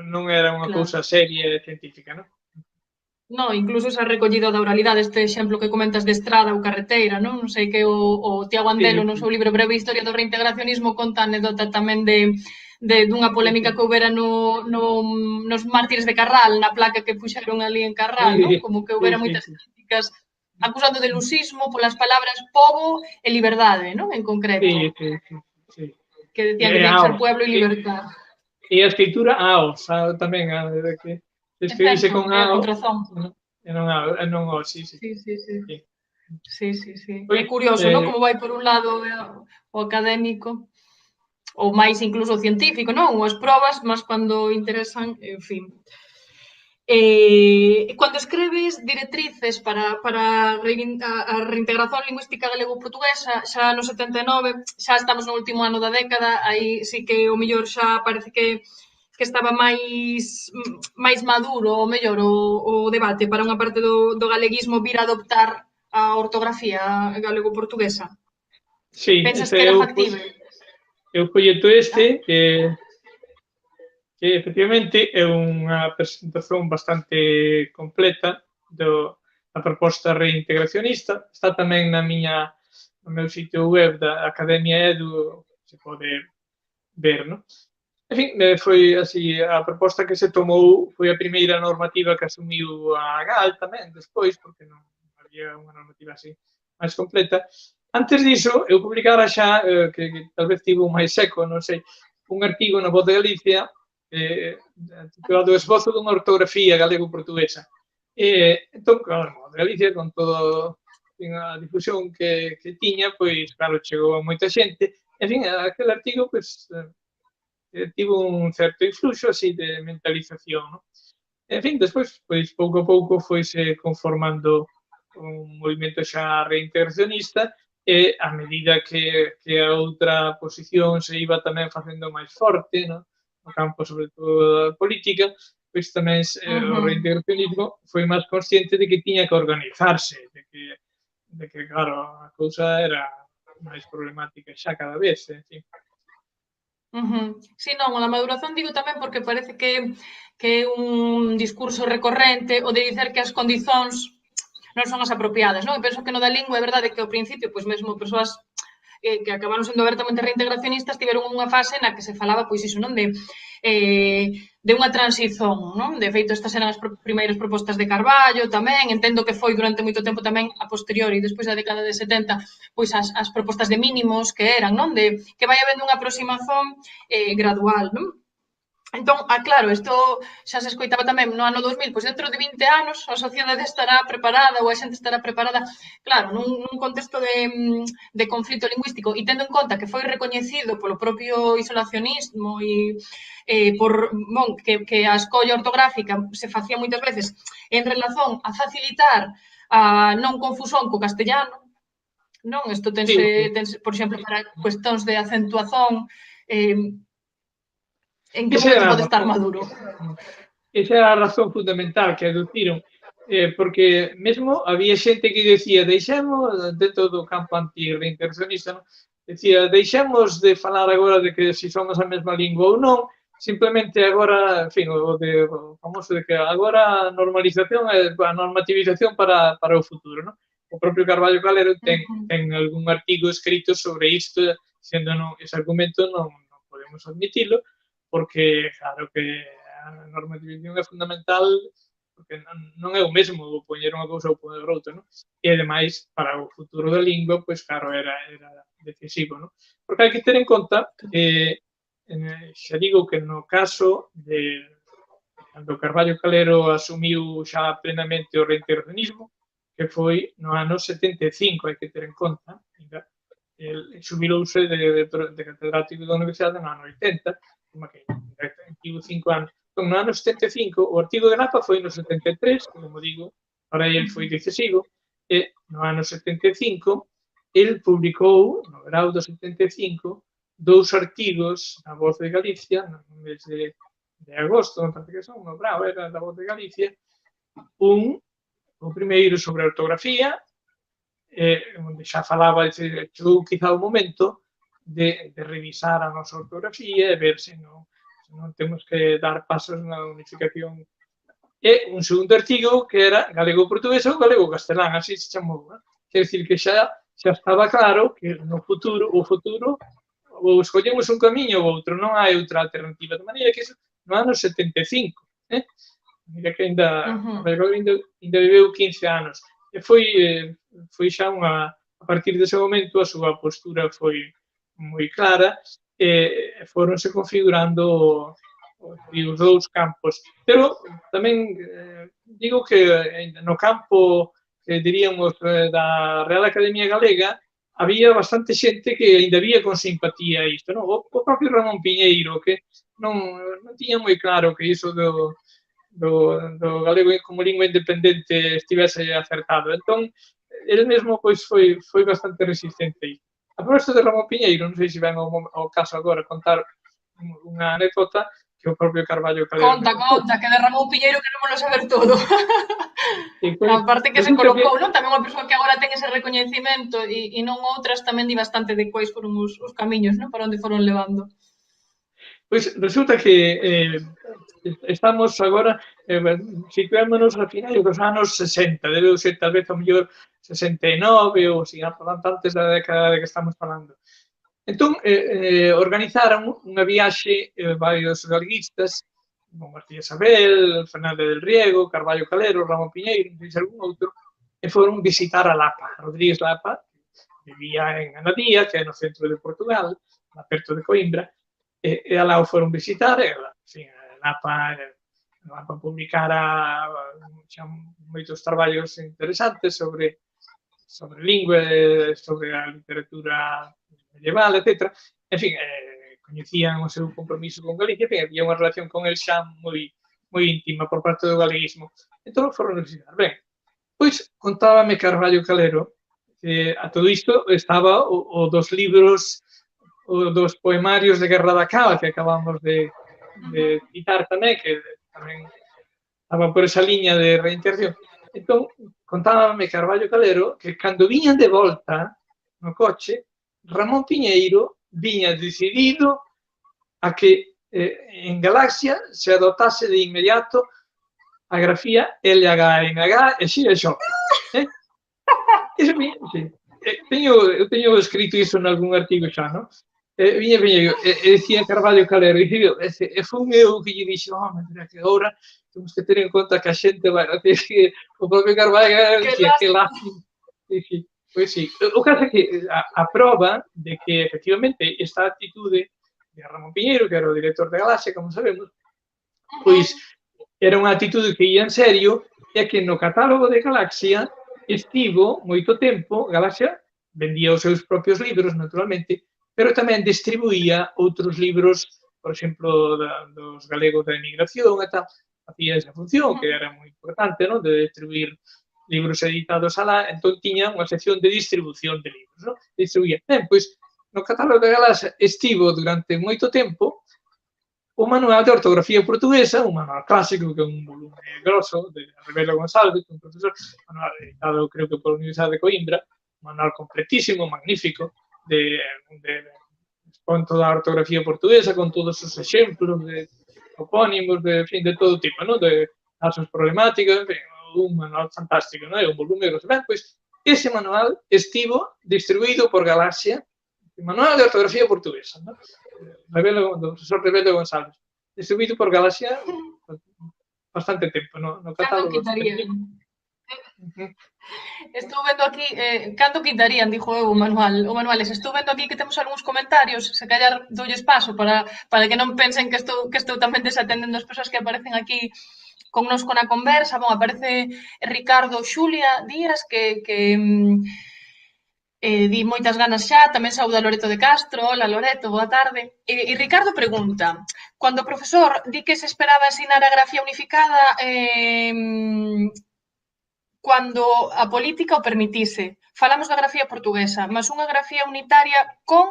non era unha cousa seria e científica, non? No, incluso esa recollida da oralidade, este exemplo que comentas de Estrada ou Carreteira, non? Non sei que o Tiago Andelo no seu libro Breve Historia do Reintegracionismo conta anécdota tamén dunha polémica que houbera nos mártires de Carral, na placa que puxeron ali en Carral, non? Como que houbera moitas críticas acusando de lusismo polas palabras pobo e liberdade, non? En concreto. Sí. Que decían que tiña que ser pueblo e libertad. E a escritura AOS, tamén, de que escribise con A, e non O, sí. É curioso, non? Como vai por un lado o académico, ou máis incluso o científico, non? Ou as probas, mas cando interesan, en fin. Cando escreves directrices para a reintegración lingüística galego-portuguesa, xa no 79, xa estamos no último ano da década, aí sí que o mellor xa parece que estaba máis maduro, o mellor, o debate para unha parte do galeguismo vir a adoptar a ortografía galego-portuguesa. Sí, pensas que era factible? Eu folleto que efectivamente é unha presentación bastante completa da proposta reintegracionista. Está tamén no meu sitio web da Academia Edu, se pode ver, non? En fin, foi así, a proposta que se tomou foi a primeira normativa que asumiu a GAL tamén, despois, porque non había unha normativa así máis completa. Antes diso, eu publicara xa, que tal vez tivo máis seco, non sei, un artigo na Voz de Galicia, titulado Esbozo dunha ortografía galego-portuguesa. Entón, claro, Voz de Galicia, con toda a difusión que tiña, pois, claro, chegou a moita xente. En fin, aquel artigo, pois, tivo un certo influxo así de mentalización, non? En fin, despois, pois, pouco a pouco foise conformando un movimento xa reintegracionista e a medida que a outra posición se iba tamén facendo máis forte, no campo, sobre todo, da política, pois tamén o reintegracionismo foi máis consciente de que tiña que organizarse, de que claro, a cousa era máis problemática xa cada vez, en fin. Sí, non, o da maduración digo tamén porque parece que é un discurso recorrente o de dicer que as condizóns non son as apropiadas, non? E penso que no da lingua é verdade que ao principio, pois mesmo persoas que acabaron sendo abertamente reintegracionistas tiveron unha fase na que se falaba, pois iso, non? De unha transición, non? De feito, estas eran as primeiras propostas de Carballo tamén, entendo que foi durante moito tempo tamén a posteriori, despois da década de 70, pois as propostas de mínimos que eran, non? De que vai habendo unha aproximación gradual, non? Entón, claro, isto xa se escoitaba tamén no ano 2000, pois dentro de 20 anos a sociedade estará preparada ou a xente estará preparada, claro, nun contexto de conflito lingüístico e tendo en conta que foi recoñecido polo propio isolacionismo e por, bon, que a escolla ortográfica se facía moitas veces en relación a facilitar a non confusión co castellano, non? Isto Sí, tense, por exemplo, para cuestións de acentuación, en que esa momento era a pode estar razón. maduro? Esa era a razón fundamental que aduciron, porque mesmo había xente que dicía deixemos, dentro do campo anti-reintegracionista, non? Decía, deixemos de falar agora de que si somos a mesma lingua ou non, simplemente agora, en fin, o famoso de que agora a normalización é a normativización para o futuro, non? O propio Carballo Calero ten algún artigo escrito sobre isto, sendo ese argumento non podemos admitilo, porque claro que a normativización é fundamental porque non é o mesmo o poñer unha cousa ou poñer outra, non? E ademais, para o futuro da lingua, pois claro, era decisivo, non? Porque hai que ter en conta que, xa digo que no caso de cando Carballo Calero asumiu xa plenamente o reintegracionismo, que foi no ano 75, hai que ter en conta, el xubilouse de catedrático da Universidade no ano 80, como que tivo 5 anos. Entón, no ano 75, o artigo de Napa foi no 73, que, como digo, para ele foi decisivo, e no ano 75, el publicou, no verao do 75, 2 artigos na Voz de Galicia, no mes de agosto, me parece que son, no verao, era da Voz de Galicia, o primeiro sobre a ortografía, onde xa falaba, chegou quizá o momento de revisar a nosa ortografía e ver se non temos que dar pasos na unificación. E un segundo artigo que era galego-portugués ou galego-castelán, así se chamou. Quer dicir que xa estaba claro que no futuro, ou escollemos un camiño ou outro, non hai outra alternativa. De maneira que no ano 75, mira que ainda viveu 15 anos. E foi xa a partir dese momento a súa postura foi moi clara e foronse configurando os dous campos. Pero tamén digo que no campo, diríamos, da Real Academia Galega, había bastante xente que ainda vía con simpatía isto, non? O propio Ramón Piñeiro, que non tiña moi claro que iso do galego como lingua independente estivese acertado. Entón, ele mesmo pois foi bastante resistente aí. A propósito de Ramón Piñeiro, non sei se ven ao caso agora contar unha anécdota que o propio Carballo Calero... Conta, que de Ramón Piñeiro queremos saber todo. A parte que se colocou, non? Tamén unha persoa que agora ten ese recoñecimento e non outras tamén di bastante de quais foron os camiños, non? Para onde foron levando. Pois resulta que estamos agora, situémonos a finais dos anos 60, debe ser tal vez ao mellor 69 ou si antes da década de que estamos falando. Entón, organizaron unha viaxe varios galeguistas, como García Sabel, Fernández del Riego, Carballo Calero, Ramón Piñeiro, non sei se algún outro, e foron visitar a Lapa. Rodríguez Lapa vivía en Anadía, que é no centro de Portugal, perto de Coimbra, e alá o foron visitar, e, en Lapa publicara xa moitos traballos interesantes sobre lingua, sobre a literatura medieval, etc. En fin, coñecían o seu compromiso con Galicia, e había unha relación con el xa moi moi íntima por parte do galeguismo. Entón foron visitar. Ben, pois contábame Carballo Calero que a todo isto estaba o dos libros, o dos poemarios de Guerra da Cava que acabamos de citar tamén, que tamén estaba por esa liña de reintegración. Entón, contábame Carballo Calero que cando viñan de volta no coche, Ramón Piñeiro viña decidido a que en Galaxia se adoptase de inmediato a grafía LHMH e X e X. Eso, sí. Eu teño escrito iso en algún artigo xa, non? Viña Piñeiro, decía Carballo Calero, e foi eu que lle dixo, mira, que agora temos que ter en conta que a xente vai a decir que o propio Carballo dicía que lástima. Pois sí. O caso é que a prova de que efectivamente esta actitude de Ramón Piñeiro, que era o director de Galaxia, como sabemos, pois era unha actitude que ia en serio, e que no catálogo de Galaxia estivo moito tempo, Galaxia vendía os seus propios libros, naturalmente, pero tamén distribuía outros libros, por exemplo, dos galegos da emigración e tal, facía esa función, que era moi importante, non? De distribuir libros editados alá, entón tiña unha sección de distribución de libros, non? Distribuía. Ben, pois, no catálogo de Galaxia estivo durante moito tempo o manual de ortografía portuguesa, un manual clásico, que é un volume grosso, de Rebelo González, un profesor, manual editado, creo que, pola Universidade de Coimbra, un manual completísimo, magnífico, con toda a ortografía portuguesa, con todos os exemplos de topónimos, de, en fin, de todo tipo, ¿no? De casos problemáticos, en fin, un manual fantástico, ¿no? É un volume grosso. Ben, pois, ese manual estivo distribuído por Galaxia, o manual de ortografía portuguesa, ¿no? Do profesor Rebelo González, distribuído por Galaxia bastante tempo, no catálogo. Cando quitarían? Estou vendo aquí, cando quitarían, dixo eu, o manual ese. Estou vendo aquí que temos algúns comentarios, se callar doulles paso para que non pensen que estou tamén desatendendo as persoas que aparecen aquí connosco na conversa. Bon, aparece Ricardo Xulia Díaz, que di moitas ganas xa, tamén saúda a Loreto de Castro. Hola, Loreto, boa tarde. E Ricardo pregunta, cando o profesor di que se esperaba ensinar a grafía unificada cando a política o permitise. Falamos da grafía portuguesa, mas unha grafía unitaria con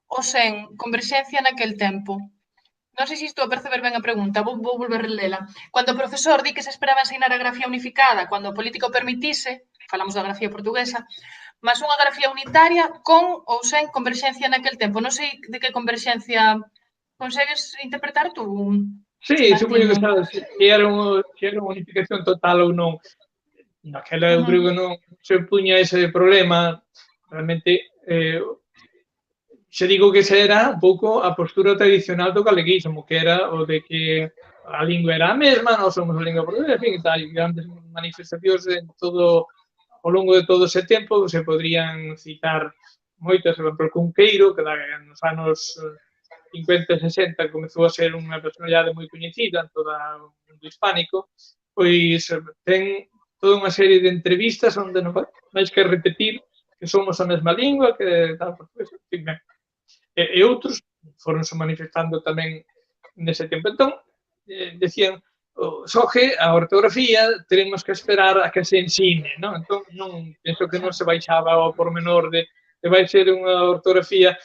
ou sen converxencia naquel tempo. Non sei se estou a perceber ben a pregunta, vou volver a lela. Cando o profesor di que se esperaba ensinar a grafía unificada, cando a política o permitise, falamos da grafía portuguesa, mas unha grafía unitaria con ou sen converxencia naquel tempo. Non sei de que converxencia consegues interpretar tú, Sí, supoño que Martiño? sabes que era unha unificación total ou non. Naquela eu creo que non se puña ese problema. Realmente, xe digo que esa era un pouco a postura tradicional do galeguismo, que era o de que a lingua era a mesma, nós somos a lingua portuguesa, en fin, hai grandes manifestacións en todo, ao longo de todo ese tempo, se podrían citar moitas, por exemplo, Cunqueiro, que nos anos 50 e 60 comezou a ser unha personalidade moi coñecida en todo o mundo hispánico, pois ten toda unha serie de entrevistas onde non máis que repetir que somos a mesma lingua, que tal, pues, en fin, e outros foronse manifestando tamén nese tempo. Entón, decían, só que a ortografía teremos que esperar a que se ensine, non? Entón, non, penso que non se baixaba ao pormenor de que vai ser unha ortografía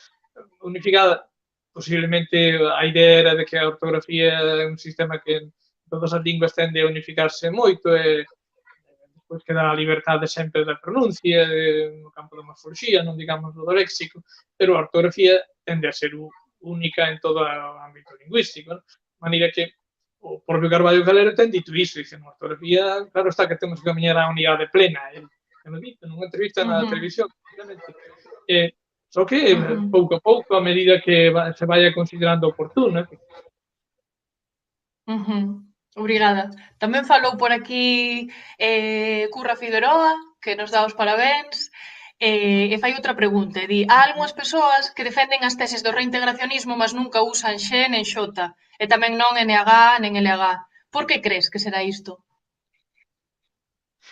unificada. Posiblemente a idea era de que a ortografía é un sistema que todas as linguas tende a unificarse moito e pois que dá a liberdade sempre da pronuncia, no campo da morfoloxía, non digamos do léxico, pero a ortografía tende a ser única en todo o ámbito lingüístico, non? De maneira que o propio Carballo Calero ten dito iso, dice, na ortografía, claro está que temos que camiñar á unidade plena, que me dito nunha entrevista na televisión, só que pouco a pouco, a medida que se vaya considerando oportuno. Obrigada. Tamén falou por aquí Curra Figueroa, que nos dá os parabéns, e fai outra pregunta, e di, há algunhas persoas que defenden as teses do reintegracionismo, mas nunca usan xe nen xota, e tamén non NH nen LH. Por que crees que será isto?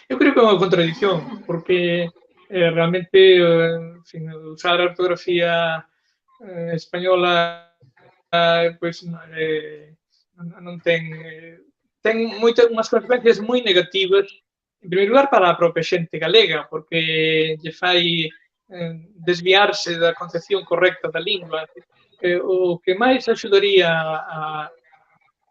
Eu creo que é unha contradición, porque realmente usar a ortografía española pois non ten ten unhas consecuencias moi negativas, en primeiro lugar, para a propia xente galega, porque lle fai desviarse da concepción correcta da lingua. O que máis axudaría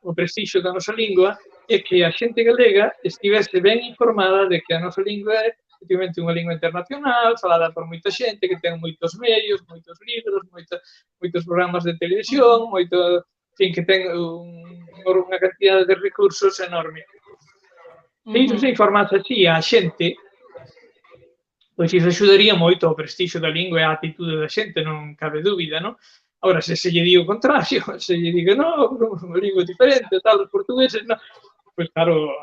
o prestixio da nosa lingua é que a xente galega estivese ben informada de que a nosa lingua é efectivamente unha lingua internacional, falada por moita xente, que ten moitos medios, moitos libros, moitos programas de televisión, que ten unha cantidad de recursos enorme. Se iso se informase así a xente, pois iso axudaría moito ao prestixio da lingua e a atitude da xente, non cabe dúbida, non? Agora, se lle di o contrario, se lle di que non, unha lingua diferente, tal, os portugueses, non, pois claro,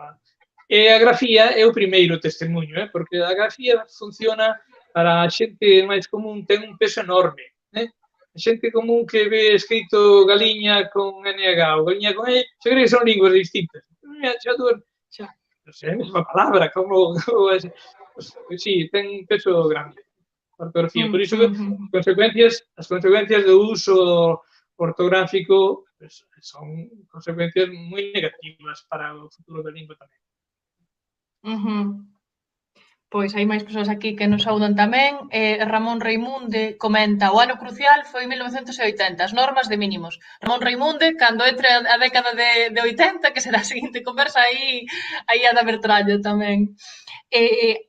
e a grafía é o primeiro testemunho, porque a grafía funciona para a xente máis común, ten un peso enorme, a xente común que ve escrito galiña con NH ou galiña con E, se cree que son linguas distintas. Xa dúas, non sei, a mesma palabra, como sí, ten un peso grande a ortografía. Por iso, as consecuencias do uso ortográfico son consecuencias moi negativas para o futuro da lingua tamén. Pois hai máis persoas aquí que nos saudan tamén. Ramón Reimunde comenta: o ano crucial foi 1980, as normas de mínimos. Ramón Reimunde, cando entre a década de 80, que será a seguinte conversa, aí ha de haber trallo tamén.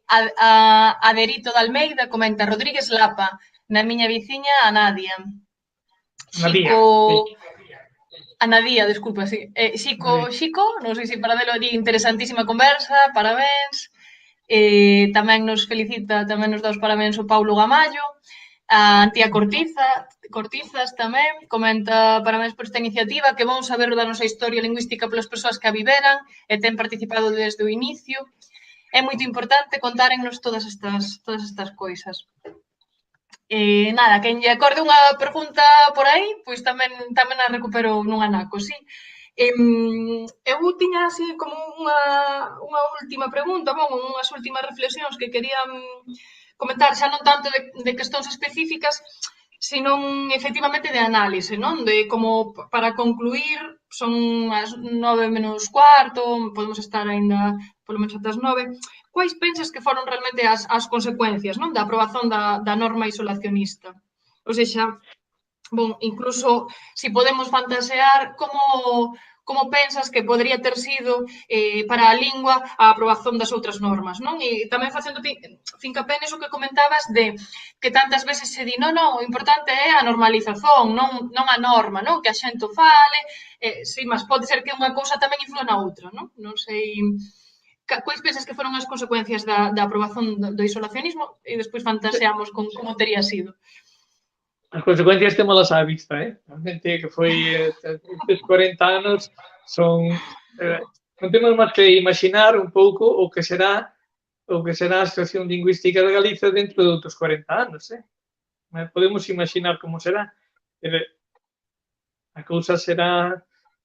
A Derito de Almeida comenta: Rodríguez Lapa, na miña veciña a Nadia. A Nadia, desculpa, sí. Xico, non sei se Paradelo di interesantísima conversa, parabéns. Tamén nos felicita, tamén nos dá os parabéns o Paulo Gamallo. A Antía Cortizas tamén comenta: parabéns por esta iniciativa, que bon saber da nosa historia lingüística polas persoas que a viveran e ten participado desde o inicio. É moito importante contárennos todas estas coisas. Nada, quen lle acorde unha pregunta por aí, pois tamén a recupero nun anaco, sí. Eu tiña así como unha última pregunta, unhas últimas reflexións que quería comentar, xa non tanto de cuestións específicas, senón efectivamente de análise, non? De como para concluir, son as 9 menos cuarto, podemos estar aínda polo menos ata as 9. Quais pensas que foron realmente as consecuencias, non? Da aprobación da norma isolacionista? Ou seja, incluso si podemos fantasear como pensas que podría ter sido para a lingua a aprobación das outras normas, non? E tamén facendo fincapé neso que comentabas de que tantas veces se di non, o importante é a normalización, non a norma, non? Que a xente fale, sí, mas pode ser que unha cousa tamén influa na outra, non? Non sei... Quais pensas que foron as consecuencias da aprobación do isolacionismo e despois fantaseamos con como tería sido? As consecuencias témolas á vista, realmente que foi estes 40 anos son non temos máis que imaginar un pouco o que será a situación lingüística de Galicia dentro de outros 40 anos, podemos imaginar como será. A cousa será,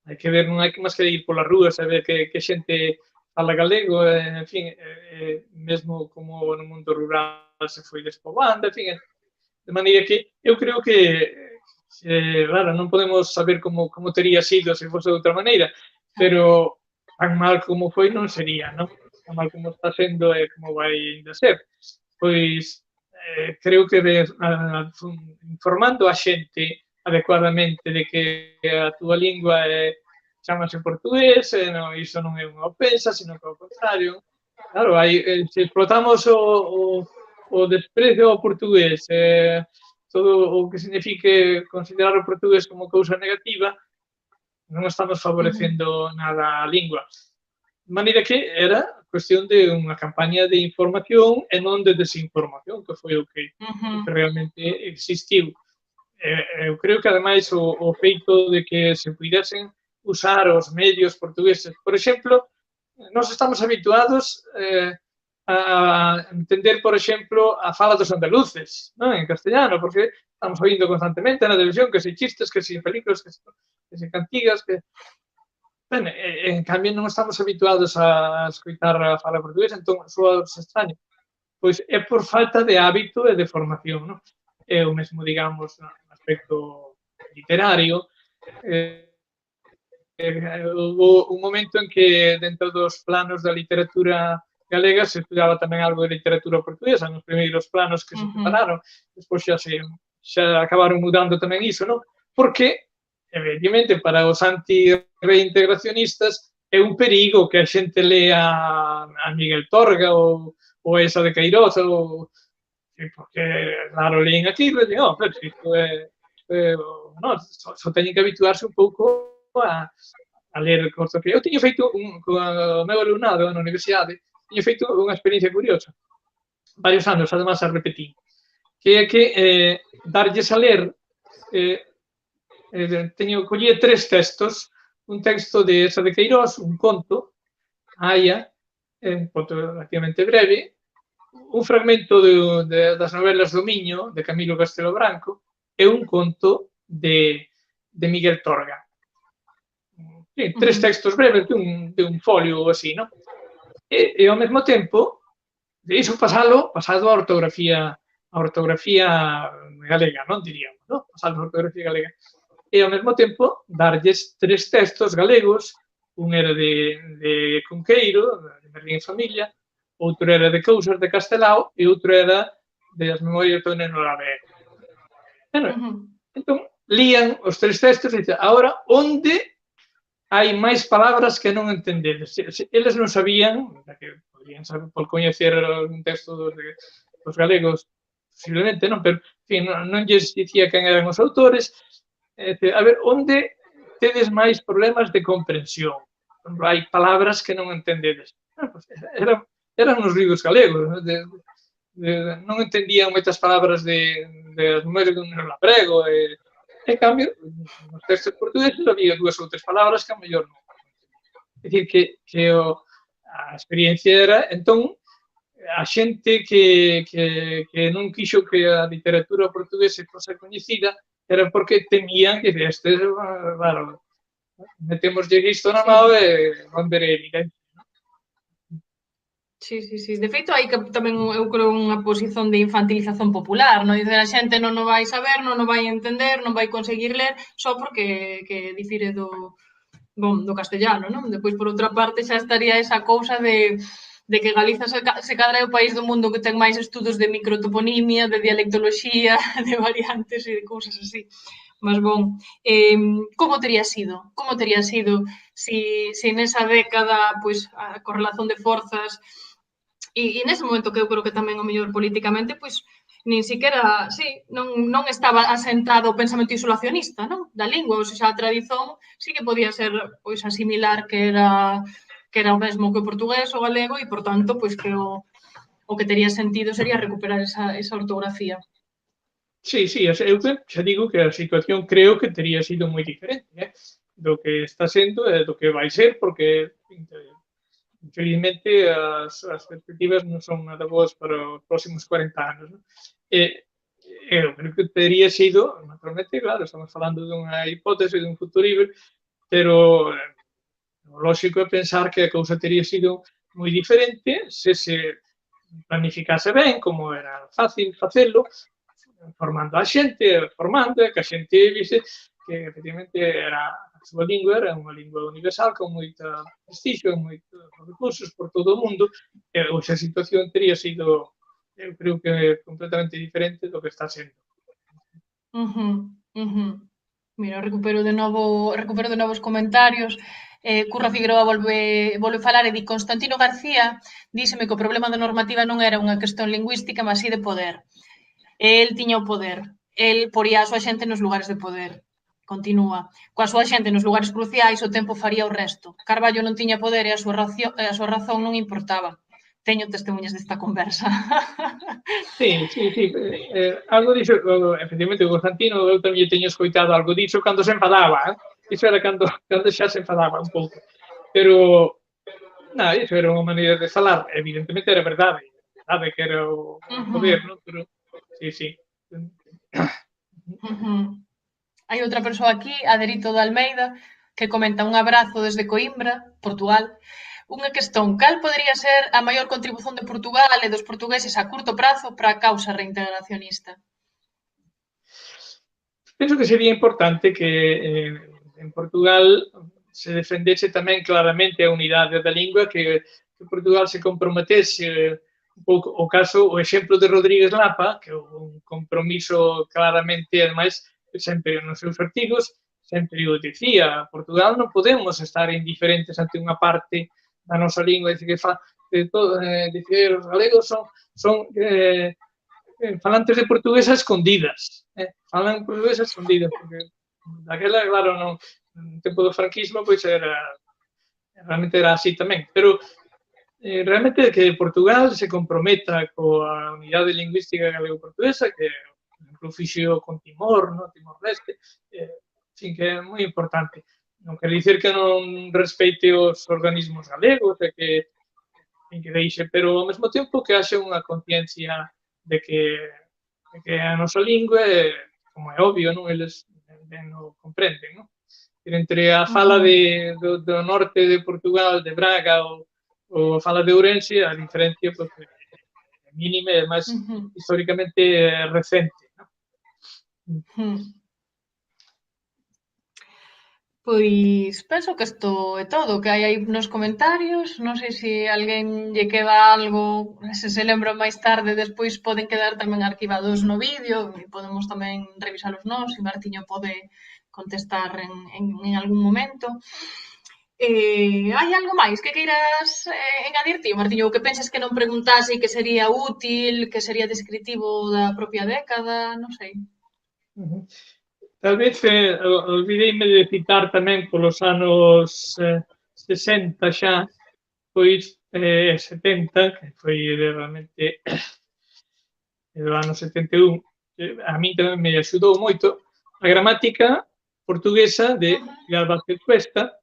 hai que ver, non hai que máis que ir polas rúas e ver que xente fala galego, en fin, mesmo como no mundo rural se foi despoboando, en fin, de maneira que eu creo que, claro, non podemos saber como tería sido se fose de outra maneira, pero tan mal como foi non sería, non? Tan mal como está sendo e como vai ainda ser. Pois, creo que informando a xente adecuadamente de que a túa lingua chamase portugués, iso non é unha ofensa, sino que ao contrario. Claro, se explotamos o desprezo ao portugués, todo o que signifique considerar o portugués como cousa negativa, non estamos favorecendo nada a lingua. De maneira que era cuestión de unha campaña de información e non de desinformación, que foi o que realmente existiu. Eu creo que, ademais, o feito de que se puidesen usar os medios portugueses, por exemplo, nós estamos habituados a entender, por exemplo, a fala dos andaluces, non? En castellano, porque estamos oindo constantemente na televisión que se chistes, que se películas, que se cantigas, que... Ben, en cambio, non estamos habituados a escoitar a fala portuguesa, entón, soa extraño. Pois é por falta de hábito e de formación, non? É o mesmo, digamos, no aspecto literario, houve un momento en que dentro dos planos da literatura galega se estudaba tamén algo de literatura portuguesa, nos primeiros planos que se prepararon, despois xa acabaron mudando tamén iso, non? Porque, evidentemente, para os anti-reintegracionistas é un perigo que a xente lea a Miguel Torga ou esa de Queiroz, ou, porque, claro, leen aquilo e dicen, pero isto é, non, só teñen que habituarse un pouco a ler ortografía. Eu tiño feito, con o meu alumnado na universidade, tiño feito unha experiencia curiosa, varios anos, además, a repetir, que é que darlles a ler, collía 3 textos, un texto de esa de Queiroz, un conto, Aia, un conto relativamente breve, un fragmento das novelas do Miño, de Camilo Castelo Branco, e un conto de Miguel Torga. Sí, 3 textos breves de un folio ou así, non? E ao mesmo tempo, iso pasado a ortografía galega, non diríamos, non? Pasado a ortografía galega. E ao mesmo tempo, darlles 3 textos galegos, un era de Cunqueiro, de Merlín e Familia, outro era de Cousas de Castelao e outro era de As Memorias do Neno Lavego. Entón, lían os 3 textos e dicen, agora, onde hai máis palabras que non entendedes? Eles non sabían, que podrían saber por coñecer un texto dos galegos, posiblemente non, pero, en fin, non lles dicía quen eran os autores. A ver, onde tedes máis problemas de comprensión? Hai palabras que non entendedes. Eran os libros galegos, non entendían moitas palabras de As Memorias do Neno Lavego, en cambio, nos textos portugueses había 2 ou 3 palabras que a mellor non. É dicir, que a experiencia era, entón, a xente que non quixo que a literatura portuguesa fose coñecida era porque temían que estes, claro, metémoslle isto na mão e van ver evidencia. Sí. De feito, hai que tamén, eu creo, unha posición de infantilización popular, non? Dizer, a xente non o vai saber, non o vai entender, non vai conseguir ler, só porque que difire do castellano, non? Depois, por outra parte, xa estaría esa cousa de que Galiza se cadra é o país do mundo que ten máis estudos de microtoponimia, de dialectoloxía, de variantes e de cousas así. Mas, bon, como tería sido? Como tería sido se nesa década, pois, a correlación de forzas e nese momento que eu creo que tamén o mellor políticamente, pois, nin siquiera, sí, non estaba asentado o pensamento isolacionista, non? Da lingua, ou seja, a tradición sí que podía ser, pois, asimilar que era o mesmo que o portugués, o galego, e, por tanto, pois, que o que tería sentido sería recuperar esa ortografía. Sí, eu xa digo que a situación creo que tería sido moi diferente, do que está sendo e do que vai ser, porque infelizmente as perspectivas non son nada boas para os próximos 40 anos. Eu creo que tería sido, naturalmente, claro, estamos falando dunha hipótese, dun futurível, pero o lógico é pensar que a cousa tería sido moi diferente se planificase ben, como era fácil facelo, formando a xente, que a xente vise que efectivamente era a súa lingua era unha lingua universal con moita prestixio e moitos recursos por todo o mundo, e hoxe a situación tería sido, eu creo que completamente diferente do que está sendo. Mira, recupero de novo os comentarios. Curra Figueroa volve falar e di Constantino García díxeme que o problema da normativa non era unha cuestión lingüística, mas sí de poder. El tiña o poder. El poría a súa xente nos lugares de poder. Continúa. Coa súa xente nos lugares cruciais, o tempo faría o resto. Carballo non tiña poder e a súa razón non importaba. Teño testemunhas desta conversa. Sí. Algo dixo, efectivamente, o Constantino, eu tamén teño escoitado algo dixo cando se enfadaba, Iso era cando xa se enfadaba un pouco. Pero, nada, iso era unha maneira de falar. Evidentemente era verdade. Sabe que era o poder, non? Pero, sí. Hai outra persoa aquí, Aderito de Almeida, que comenta un abrazo desde Coimbra, Portugal. Unha cuestión, cal podería ser a maior contribución de Portugal e dos portugueses a curto prazo para a causa reintegracionista? Penso que sería importante que en Portugal se defendese tamén claramente a unidade da lingua, que Portugal se comprometese un pouco o caso, o exemplo de Rodríguez Lapa, que é un compromiso claramente, ademais, sempre nos seus artigos, sempre o dicía, Portugal non podemos estar indiferentes ante unha parte da nosa lingua, dice que dice, os galegos son falantes de portugués a escondidas, falan portugués a escondidas, porque daquela, claro, no tempo do franquismo, pois realmente era así tamén, pero realmente que Portugal se comprometa coa unidade lingüística galego-portuguesa, que lo fixo con Timor, no? Timor-Leste, fin, que é moi importante. Non quer dicer que non respeite os organismos galegos, que deixe, pero ao mesmo tempo que haxe unha conciencia de que a nosa lingua, como é obvio, non, eles ben o comprenden, non? Entre a fala do norte de Portugal, de Braga, ou a fala de Ourense, a diferencia pues, é mínima e máis históricamente recente, non? Pois penso que isto é todo, que hai aí nos comentarios, non sei se alguén lle queda algo, se se lembra máis tarde, despois poden quedar tamén arquivados no vídeo e podemos tamén revisalos nós e Martiño pode contestar en algún momento. Hai algo máis que queiras engadir ti, Martiño, ou que penses que non preguntase e que sería útil, que sería descritivo da propia década, non sei. Tal vez olvideime de citar tamén polos anos 60 xa, pois 70, que foi realmente do ano 71, a mí tamén me axudou moito, a gramática portuguesa de Pilar Vázquez Cuesta,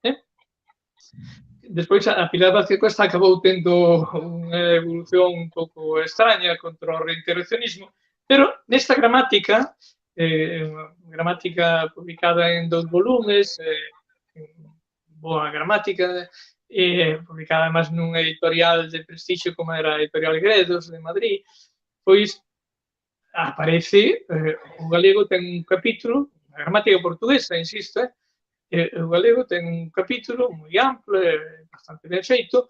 Despois a Pilar Vázquez Cuesta acabou tendo unha evolución un pouco extraña contra o reintegracionismo, pero nesta gramática, unha gramática publicada en 2 volumes, boa gramática, publicada además nunha editorial de prestixio como era a Editorial Gredos de Madrid, pois aparece o galego ten un capítulo, a gramática portuguesa, insisto, o galego ten un capítulo moi amplo e bastante ben feito,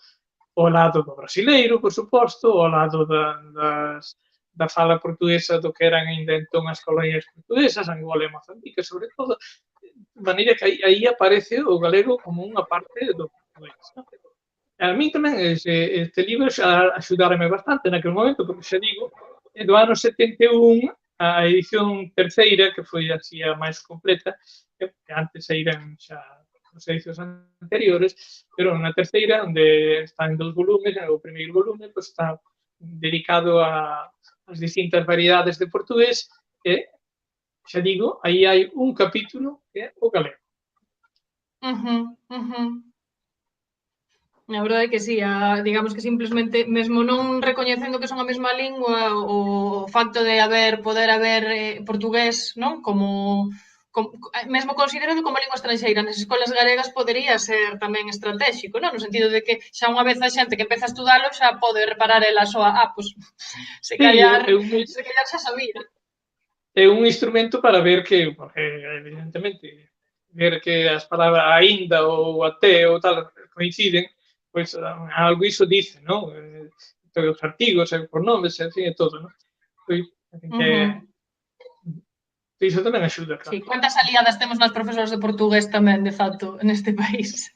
ao lado do brasileiro, por suposto, ao lado da fala portuguesa do que eran ainda entón as colonias portuguesas, Angola e Mozambique, sobre todo, de maneira que aí aparece o galego como unha parte do portugués. ¿No? A mí tamén este libro axudarame bastante naquele momento, porque xa digo, do ano 71, a edición terceira, que foi así a máis completa, que antes saíran xa os edicións anteriores, pero na terceira, onde está en 2 volumes, o primeiro volume pues, está dedicado ás distintas variedades de portugués, e, xa digo, aí hai un capítulo que é o galego. A verdade é que sí, digamos que simplemente, mesmo non recoñecendo que son a mesma lingua, o facto de poder haber portugués, non? Como mesmo considerado como lingua estranxeira nas escolas galegas podería ser tamén estratégico, non? No sentido de que xa unha vez a xente que empeza a estudalo xa pode reparar ela soa, pois se callar xa sabía. É un instrumento para ver que, porque evidentemente, ver que as palabras aínda ou até ou tal coinciden, pois algo iso dice, non? Os artigos, os nomes, en fin, e todo, non? Pois, que iso tamén axuda, claro. Sí, cuántas aliadas temos nas profesoras de portugués tamén, de facto, neste país.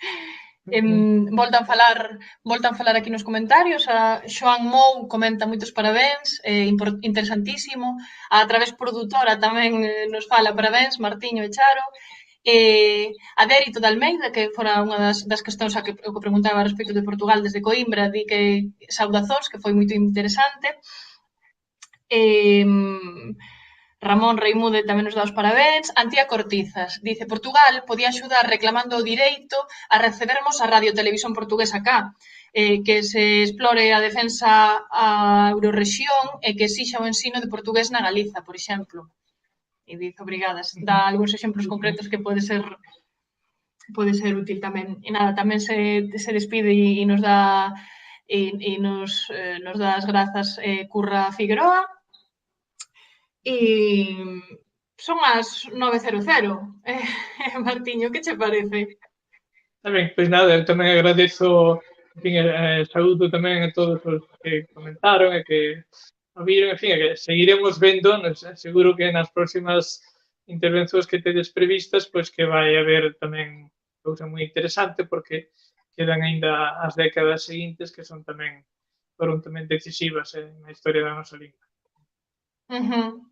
Voltan falar aquí nos comentarios, a Xoan Mou comenta moitos parabéns, interesantísimo, a Través Produtora tamén nos fala parabéns, Martiño e Charo, a Dérito de Almeida, que fora unha das cuestións que preguntaba a respecto de Portugal desde Coimbra, di que saudazóns, que foi moito interesante. Ramón Reimude tamén nos dá os parabéns. Antía Cortizas dice: Portugal podía axudar reclamando o direito a recebermos a radio televisión portuguesa acá, que se explore a defensa a Eurorrexión e que exixa o ensino de portugués na Galiza, por exemplo. E dice, obrigadas, dá algúns exemplos concretos que pode ser útil tamén. E nada, tamén se despide e nos dá as grazas Curra Figueroa. E son as 9:00. Martiño, que che parece? Tamén, pois nada, eu tamén agradezo, en fin, saúdo tamén a todos os que comentaron e que o viron, en fin, e que seguiremos vendo, seguro que nas próximas intervencións que tedes previstas, pois que vai haber tamén cousa moi interesante, porque quedan aínda as décadas seguintes que foron tamén decisivas na historia da nosa lingua.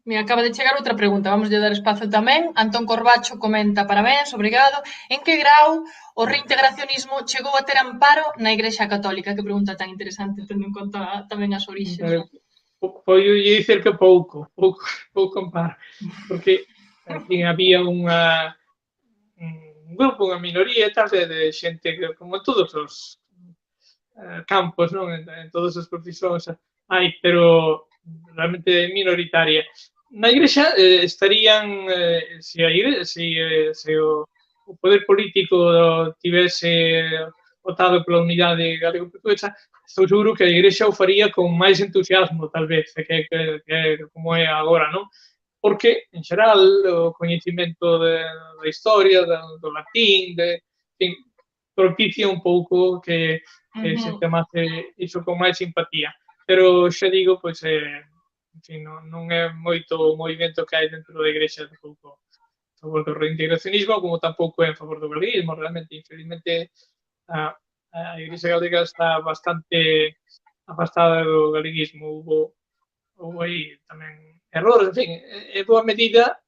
Me acaba de chegar outra pregunta, vamos dar espazo tamén. Antón Corbacho comenta, parabéns, obrigado. En que grau o reintegracionismo chegou a ter amparo na Igrexa Católica? Que pregunta tan interesante, tendo en conta tamén as orixes. Podo dicir que pouco amparo, porque aquí había un grupo, unha minoría e tal, de xente que, como todos os campos, non? En todas as profesións hai, pero realmente minoritaria. Na Igrexa estarían, se o poder político tivese votado pola unidade galego-portuguesa, estou seguro que a Igrexa o faría con máis entusiasmo, tal vez, que como é agora, non? Porque, en xeral, o coñecimento da historia, do latín, en fin, propicia un pouco que se chamase iso con máis simpatía. Pero xa digo, pois, en fin, non é moito o movimento que hai dentro da Igrexa tampouco a favor do reintegracionismo, como tampouco é a favor do galeguismo. Realmente, infelizmente, a, a Igrexa galega está bastante afastada do galeguismo. Houve aí tamén errores, en fin, é boa medida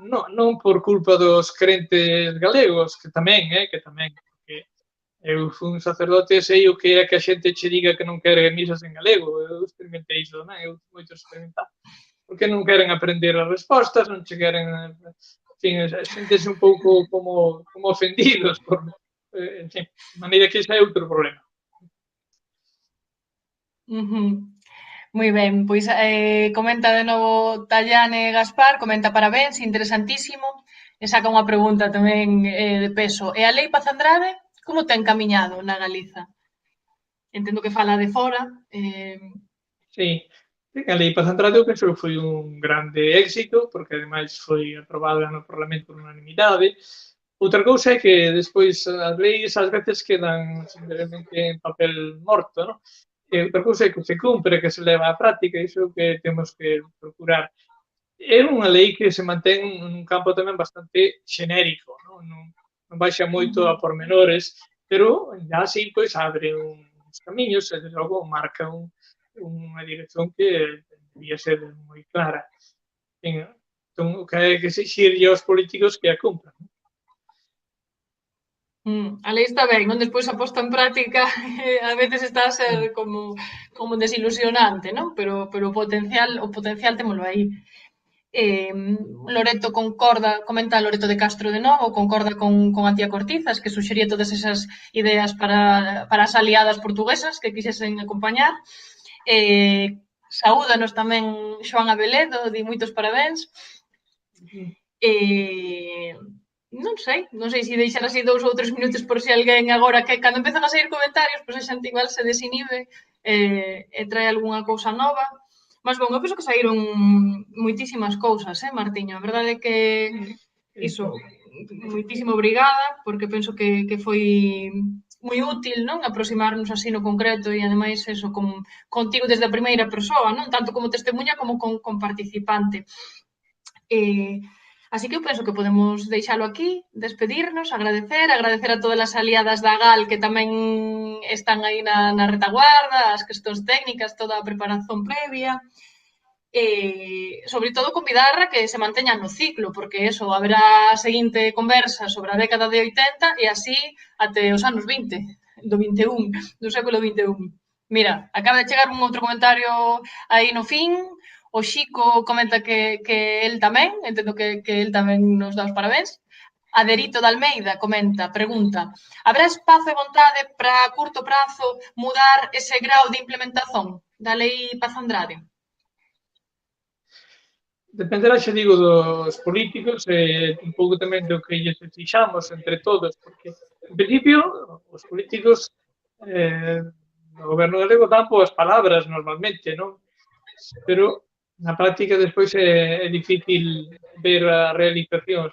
non por culpa dos crentes galegos, que tamén, porque eu fui un sacerdote e sei o que é que a xente che diga que non quere misas en galego. Eu experimentei iso tamén, eu moito experimentar. Porque non queren aprender as respostas, non che queren, en fin, xentese un pouco como ofendidos por, en fin, de maneira que ese é outro problema. Moi ben, pois comenta de novo Tallane Gaspar, comenta parabéns, interesantísimo, e saca unha pregunta tamén de peso. E a Lei Paz Andrade, como ten camiñado na Galiza? Entendo que fala de fora. Sí, a Lei Paz Andrade eu penso que foi un grande éxito, porque ademais foi aprobada no Parlamento por unanimidade. Outra cousa é que despois as leis ás veces quedan simplemente en papel morto, non? Outra cousa é que se cumpre, que se leva á práctica, iso é o que temos que procurar. É unha lei que se mantén nun campo tamén bastante xenérico, non baixa moito a pormenores, pero ya así pois abre uns camiños e logo marca unha dirección que debía ser moi clara. Entón, o que hai que exigirlle aos políticos que a cumpran. A lei está ben, non? Despois a posta en práctica a veces está a ser como desilusionante, non? Pero o potencial témolo aí. Loreto concorda, comenta Loreto de Castro de novo, concorda con a tía Cortizas, que suxería todas esas ideas para as aliadas portuguesas que quixesen acompañar. Saúdanos tamén Xoán Abeledo, di moitos parabéns. Non sei se deixar así 2 ou 3 minutos por se alguén agora que cando empezan a sair comentarios, pois a xente igual se desinhibe e trae algunha cousa nova. Mas, bon, eu penso que saíron moitísimas cousas, Martiño? A verdade é que iso, moitísimo obrigada, porque penso que foi moi útil, non? Aproximarnos así no concreto e, ademais, eso, contigo desde a primeira persoa, non? Tanto como testemunha como con participante. Así que eu penso que podemos deixalo aquí, despedirnos, agradecer a todas as aliadas da GAL que tamén están aí na retaguarda, as cuestións técnicas, toda a preparación previa. Sobre todo convidar a que se manteñan no ciclo, porque eso, haberá a seguinte conversa sobre a década de 80 e así até os anos 20, do 21, do século 21. Mira, acaba de chegar un outro comentario aí no fin. O Xico comenta que el tamén, entendo que el tamén nos dá os parabéns. Aderito de Almeida comenta, pregunta, habrá espazo e vontade para a curto prazo mudar ese grau de implementación da Lei Paz Andrade? Dependerá, xa digo, dos políticos e un pouco tamén do que lles exixamos entre todos, porque, en principio, os políticos do goberno galego dan boas palabras normalmente, non? Pero na práctica despois é difícil ver a realización.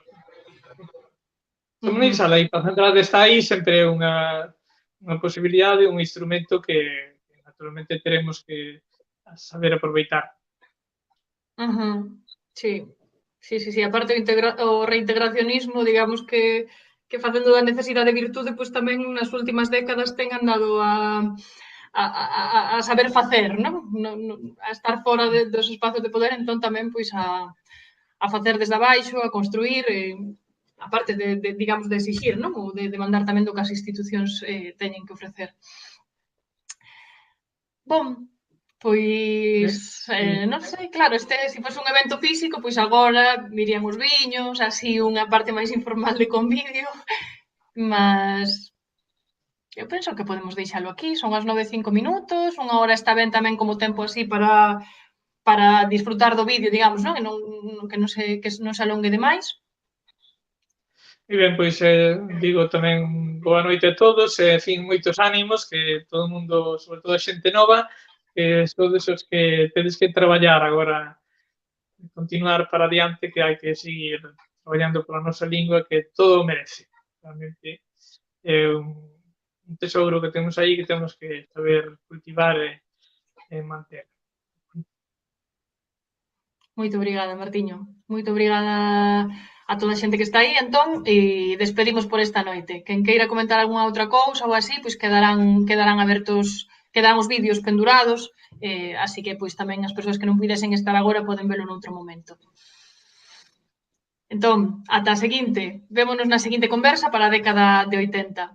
comunizar aí para a central está aí sempre é unha posibilidade, un instrumento que naturalmente teremos que saber aproveitar. Sí, sí, sí, sí. Aparte o reintegracionismo, digamos que facendo da necesidade de virtude, pois tamén nas últimas décadas ten andado a saber facer, non? A estar fora dos espazos de poder, entón tamén pois a facer desde abaixo, a construir, aparte digamos, de exigir, non? Ou de demandar tamén do que as institucións teñen que ofrecer. Bom, pois, non sei, claro, se fose un evento físico, pois agora virían os viños, así unha parte máis informal de convivio, mas eu penso que podemos deixalo aquí, son as 9:05, unha hora está ben tamén como tempo así para disfrutar do vídeo, digamos, non? E que non se alongue demais. E ben, pois digo tamén boa noite a todos e, en fin, moitos ánimos que todo o mundo, sobre todo a xente nova, que sodes os que tedes que traballar agora, continuar para adiante, que hai que seguir traballando pola nosa lingua, que todo o merece. Realmente é un tesouro que temos aí que temos que saber cultivar e manter. Moito obrigada, Martiño. Moito obrigada a toda a xente que está aí, entón, e despedimos por esta noite. Quen queira comentar algunha outra cousa ou así, pois quedarán abertos, quedarán os vídeos pendurados, así que pois tamén as persoas que non puidesen estar agora poden velo noutro momento. Entón, ata a seguinte, vémonos na seguinte conversa para a década de 80.